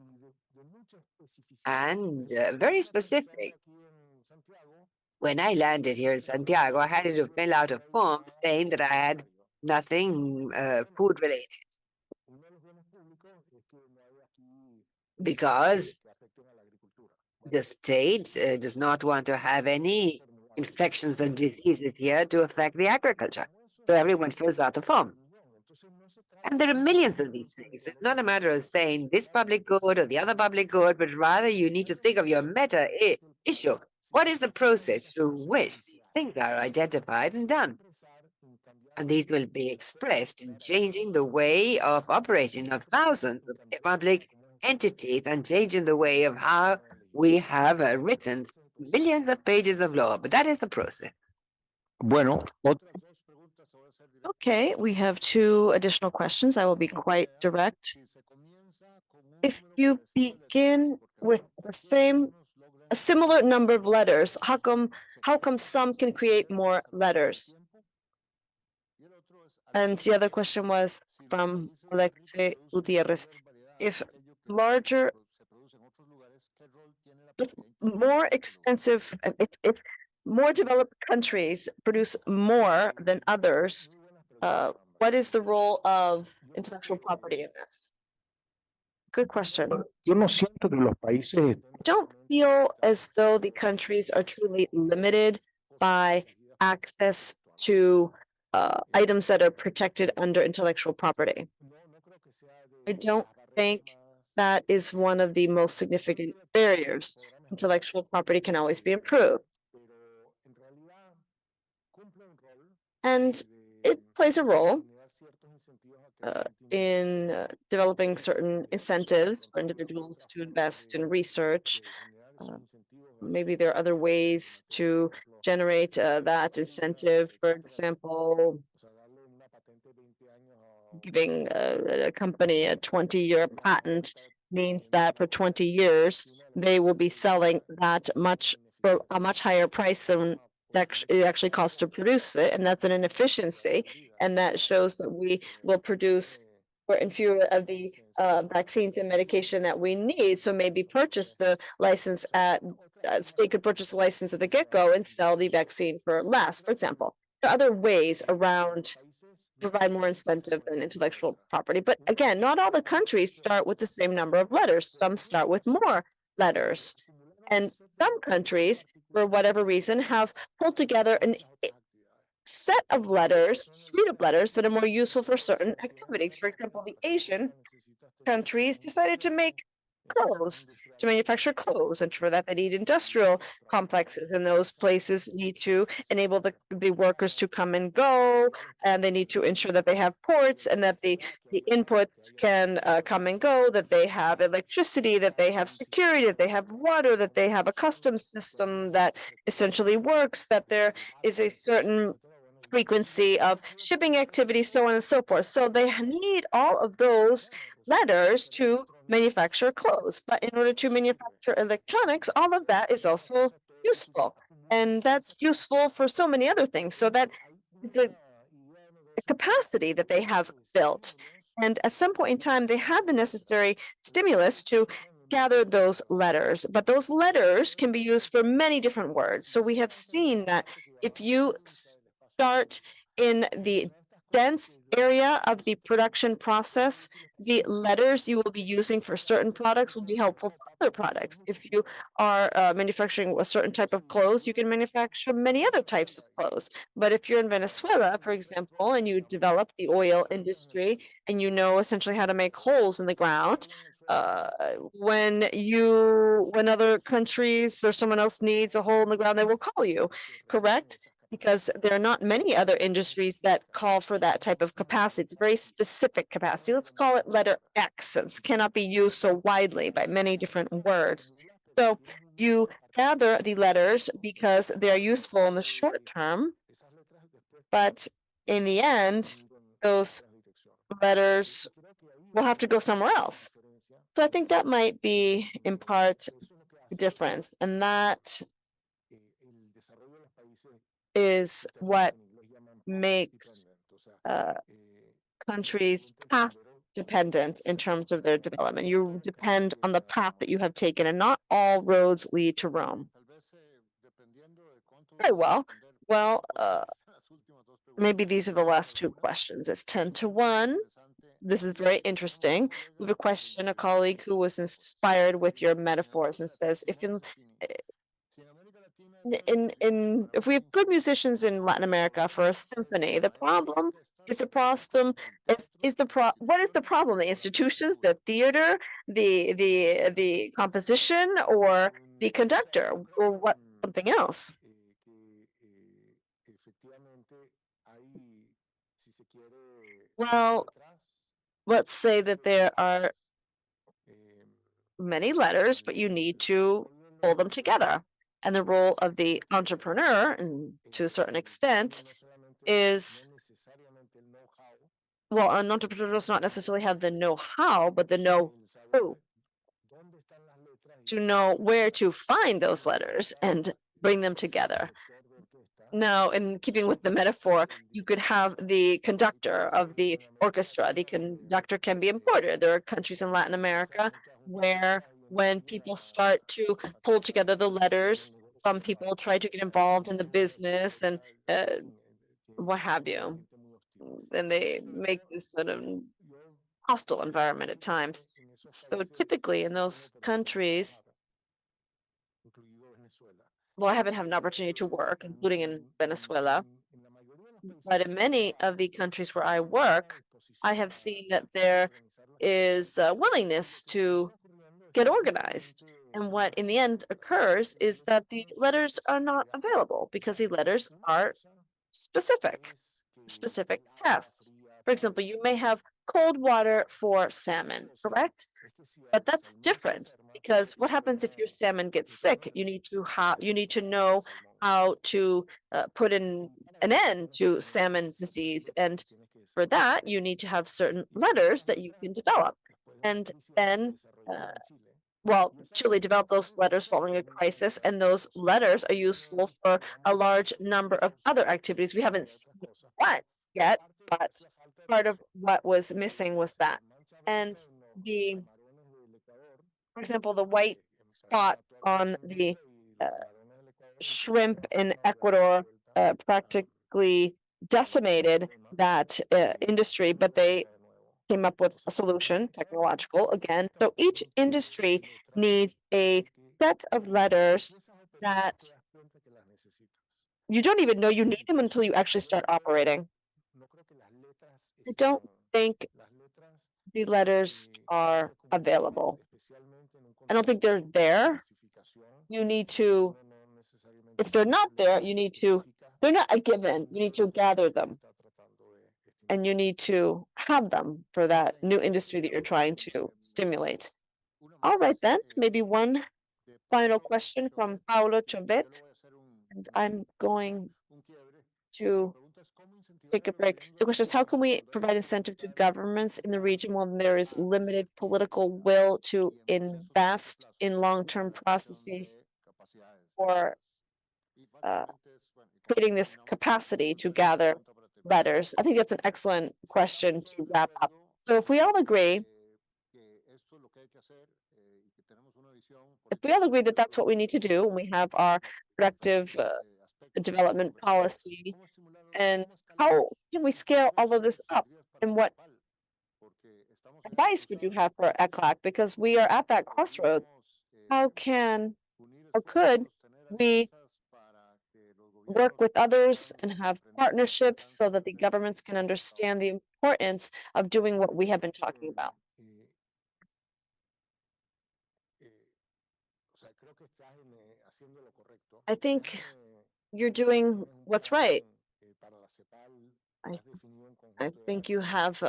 and very specific. When I landed here in Santiago, I had to fill out a form saying that I had nothing food related because the state does not want to have any infections and diseases here to affect the agriculture. So everyone fills out the form. And there are millions of these things. It's not a matter of saying this public good or the other public good, but rather you need to think of your meta issue. What is the process through which these things are identified and done? And these will be expressed in changing the way of operating of thousands of public entities and changing the way of how we have written millions of pages of law. But that is the process. Bueno, Okay, we have two additional questions. I will be quite direct. If you begin with a similar number of letters, how come some can create more letters? And the other question was from Alexei Gutierrez. If larger, if more expensive, if more developed countries produce more than others, what is the role of intellectual property in this? Good question. yo no siento que los países Don't feel as though the countries are truly limited by access to items that are protected under intellectual property. I don't think that is one of the most significant barriers. Intellectual property can always be improved. And it plays a role in developing certain incentives for individuals to invest in research. Maybe there are other ways to generate that incentive. For example, giving a company a 20-year patent means that for 20 years, they will be selling that much for a much higher price than it actually costs to produce it. And that's an inefficiency. And that shows that we will produce for and fewer of the vaccines and medication that we need. So maybe purchase the license at state could purchase the license at the get-go and sell the vaccine for less, for example. There are other ways around provide more incentive than intellectual property. But again, not all the countries start with the same number of letters. Some start with more letters. And some countries, for whatever reason, have pulled together an set of letters, suite of letters that are more useful for certain activities. For example, the Asian countries decided to make clothes, to manufacture clothes, and for that they need industrial complexes, and those places need to enable the workers to come and go, and they need to ensure that they have ports and that the inputs can come and go, that they have electricity, that they have security, that they have water, that they have a customs system that essentially works, that there is a certain frequency of shipping activity, so on and so forth. So they need all of those letters to manufacture clothes. But in order to manufacture electronics, all of that is also useful. And that's useful for so many other things. So that is a capacity that they have built. And at some point in time, they had the necessary stimulus to gather those letters, but those letters can be used for many different words. So we have seen that if you start in the dense area of the production process, the letters you will be using for certain products will be helpful for other products. If you are manufacturing a certain type of clothes, you can manufacture many other types of clothes. But if you're in Venezuela, for example, and you develop the oil industry and you know essentially how to make holes in the ground, when other countries or someone else needs a hole in the ground, they will call you, correct? Because there are not many other industries that call for that type of capacity. It's a very specific capacity. Let's call it letter X, since it cannot be used so widely by many different words. So you gather the letters because they are useful in the short term, but in the end, those letters will have to go somewhere else. So I think that might be in part the difference, and that is what makes countries path dependent in terms of their development. You depend on the path that you have taken, and not all roads lead to Rome. Very well. Well, maybe these are the last two questions. It's 10-1. This is very interesting. We have a question, a colleague who was inspired with your metaphors and says, if if we have good musicians in Latin America for a symphony, the problem is what is the problem? The institutions, the theater, the composition, or the conductor, or what something else? Well, let's say that there are many letters, but you need to pull them together. And the role of the entrepreneur, and to a certain extent, is, well, an entrepreneur does not necessarily have the know-how, but the know-who, to know where to find those letters and bring them together. Now, in keeping with the metaphor, you could have the conductor of the orchestra. The conductor can be imported. There are countries in Latin America where when people start to pull together the letters, some people try to get involved in the business and what have you. And they make this sort of hostile environment at times. So typically in those countries, well, I haven't had an opportunity to work, including in Venezuela, but in many of the countries where I work, I have seen that there is a willingness to get organized. And what in the end occurs is that the letters are not available because the letters are specific tasks. For example, you may have cold water for salmon, correct? But that's different because what happens if your salmon gets sick? You need to know how to put in an end to salmon disease, and for that you need to have certain letters that you can develop. And then, well, Chile developed those letters following a crisis, and those letters are useful for a large number of other activities. We haven't seen what yet, but part of what was missing was that. And for example, the white spot on the shrimp in Ecuador practically decimated that industry, but they came up with a solution, technological again. So each industry needs a set of letters that you don't even know you need them until you actually start operating. I don't think the letters are available. I don't think they're there. You need to, if they're not there, they're not a given. You need to gather them. And you need to have them for that new industry that you're trying to stimulate. All right, then, maybe one final question from Paulo Chobet, and I'm going to take a break. The question is, how can we provide incentive to governments in the region when there is limited political will to invest in long-term processes for creating this capacity to gather letters? I think that's an excellent question to wrap up. So if we all agree that that's what we need to do, and we have our productive development policy, and how can we scale all of this up? And what advice would you have for ECLAC? Because we are at that crossroad. How could we work with others and have partnerships so that the governments can understand the importance of doing what we have been talking about? I think you're doing what's right. I, I think you have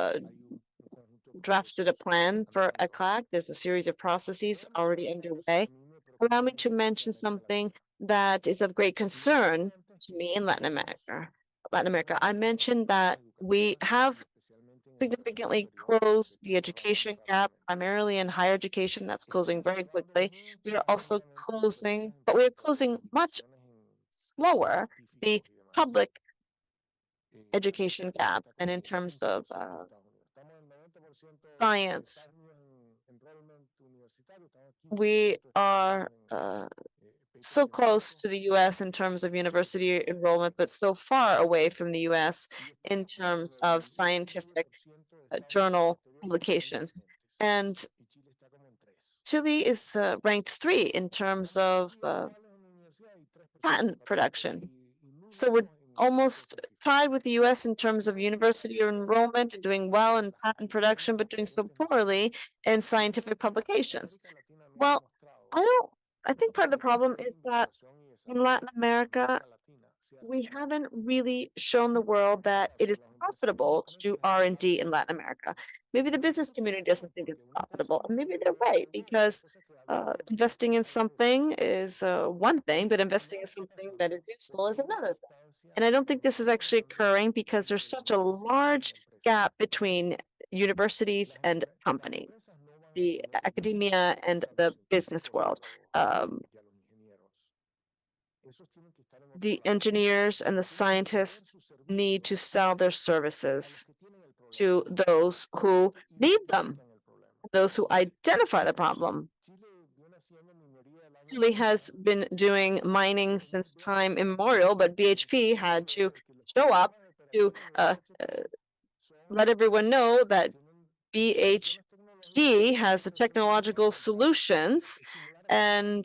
drafted a plan for ECLAC. There's a series of processes already underway. Allow me to mention something that is of great concern to me in Latin America. I mentioned that we have significantly closed the education gap, primarily in higher education. That's closing very quickly. We are also closing, but we're closing much slower the public education gap. And in terms of science, we are so close to the US in terms of university enrollment, but so far away from the US in terms of scientific journal publications. And Chile is ranked 3 in terms of patent production. So we're almost tied with the US in terms of university enrollment and doing well in patent production, but doing so poorly in scientific publications. Well, I think part of the problem is that in Latin America, we haven't really shown the world that it is profitable to do R&D in Latin America. Maybe the business community doesn't think it's profitable, and maybe they're right, because investing in something is one thing, but investing in something that is useful is another thing. And I don't think this is actually occurring because there's such a large gap between universities and companies, the academia and the business world. The engineers and the scientists need to sell their services to those who need them, those who identify the problem. Chile has been doing mining since time immemorial, but BHP had to show up to let everyone know that BHP has the technological solutions, and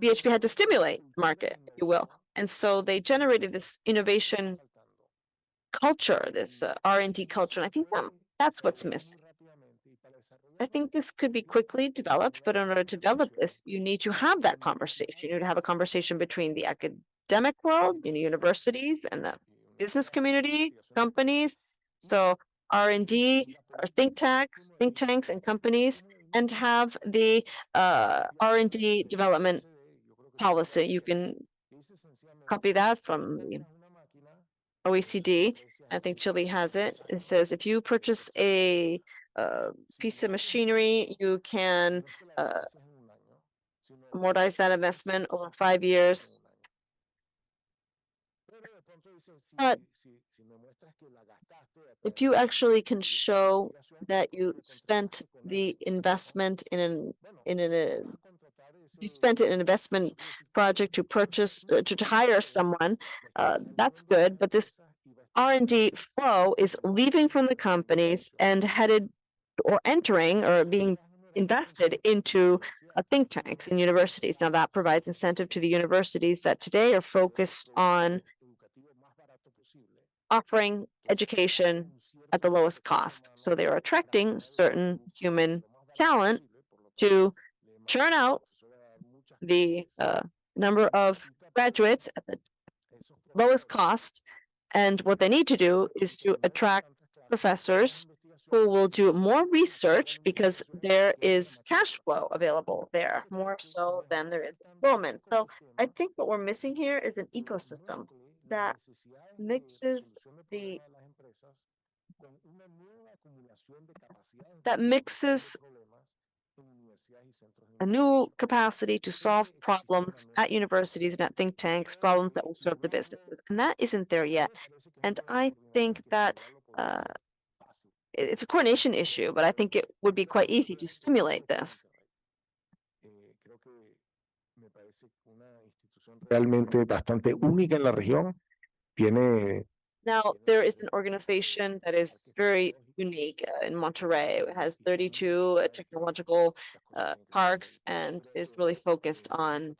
BHP had to stimulate the market, if you will. And so they generated this innovation culture, this R&D culture. And I think that's what's missing. I think this could be quickly developed, but in order to develop this, you need to have that conversation. You need to have a conversation between the academic world, universities, and the business community, companies. So R&D or think tanks and companies, and have the R&D development policy. You can copy that from the OECD. I think Chile has it. It says if you purchase a piece of machinery, you can amortize that investment over 5 years. But if you actually can show that you spent the investment you spent it in an investment project to purchase to hire someone, that's good. But this R&D flow is leaving from the companies and headed or entering or being invested into think tanks and universities. Now that provides incentive to the universities that today are focused on offering education at the lowest cost. So they are attracting certain human talent to churn out the number of graduates at the lowest cost. And what they need to do is to attract professors who will do more research, because there is cash flow available there, more so than there is enrollment. So I think what we're missing here is an ecosystem that mixes a new capacity to solve problems at universities and at think tanks, problems that will serve the businesses. And that isn't there yet. And I think that uh, it's a coordination issue, but I think it would be quite easy to stimulate this. Realmente bastante única en la región. Tiene Now, there is an organization that is very unique in Monterrey. It has 32 technological parks and is really focused on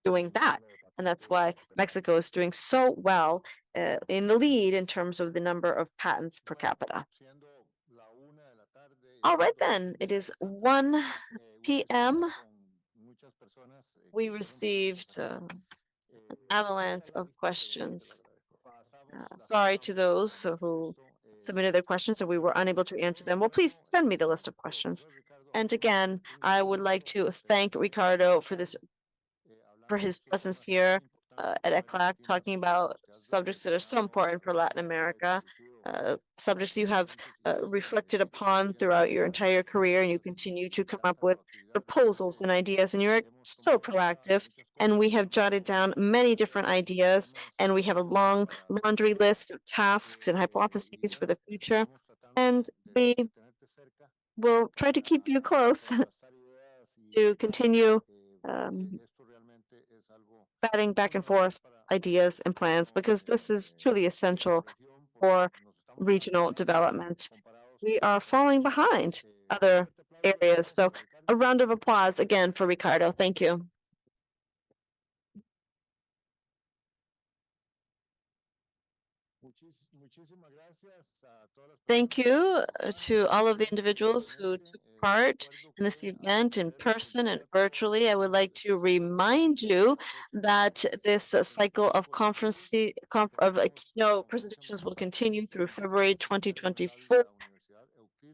doing that. And that's why Mexico is doing so well in the lead in terms of the number of patents per capita. All right, then, it is 1 p.m. We received an avalanche of questions. Sorry to those who submitted their questions and we were unable to answer them. Well, please send me the list of questions. And again, I would like to thank Ricardo for his presence here at ECLAC, talking about subjects that are so important for Latin America, subjects you have reflected upon throughout your entire career, and you continue to come up with proposals and ideas, and you're so proactive. And we have jotted down many different ideas, and we have a long laundry list of tasks and hypotheses for the future. And we will try to keep you close to continue batting back and forth ideas and plans, because this is truly essential for regional development. We are falling behind other areas. So a round of applause again for Ricardo. Thank you. Thank you to all of the individuals who took part in this event in person and virtually. I would like to remind you that this cycle of keynote presentations will continue through February 2024.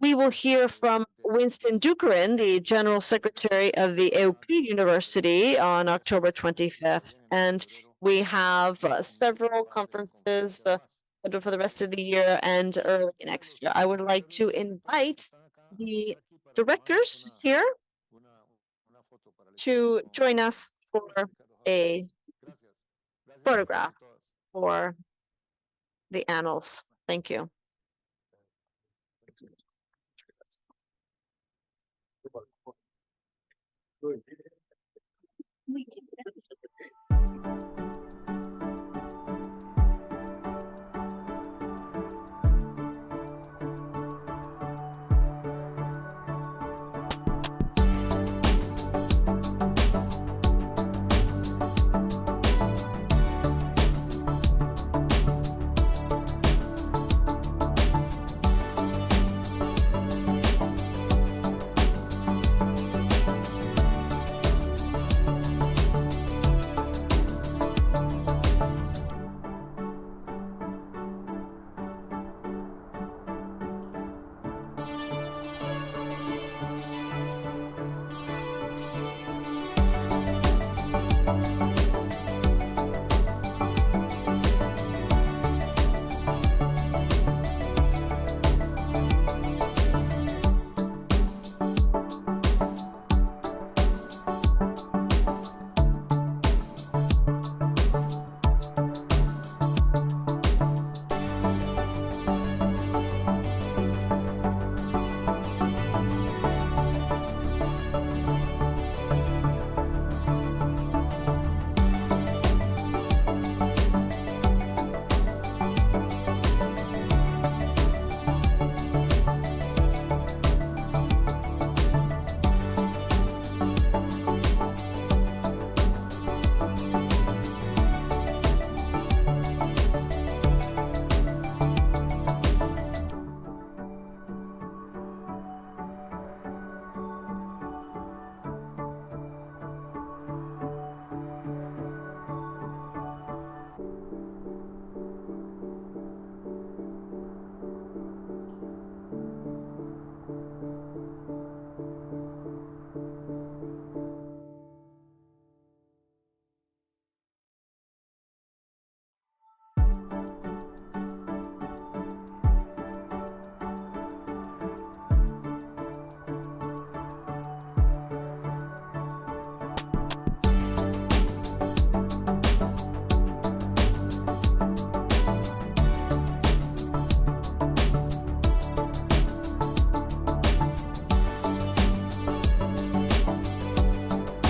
We will hear from Winston Dukerin, the General Secretary of the Euclid University, on October 25th. And we have several conferences for the rest of the year and early next year. I would like to invite the directors here to join us for a photograph for the annals. Thank you. Good.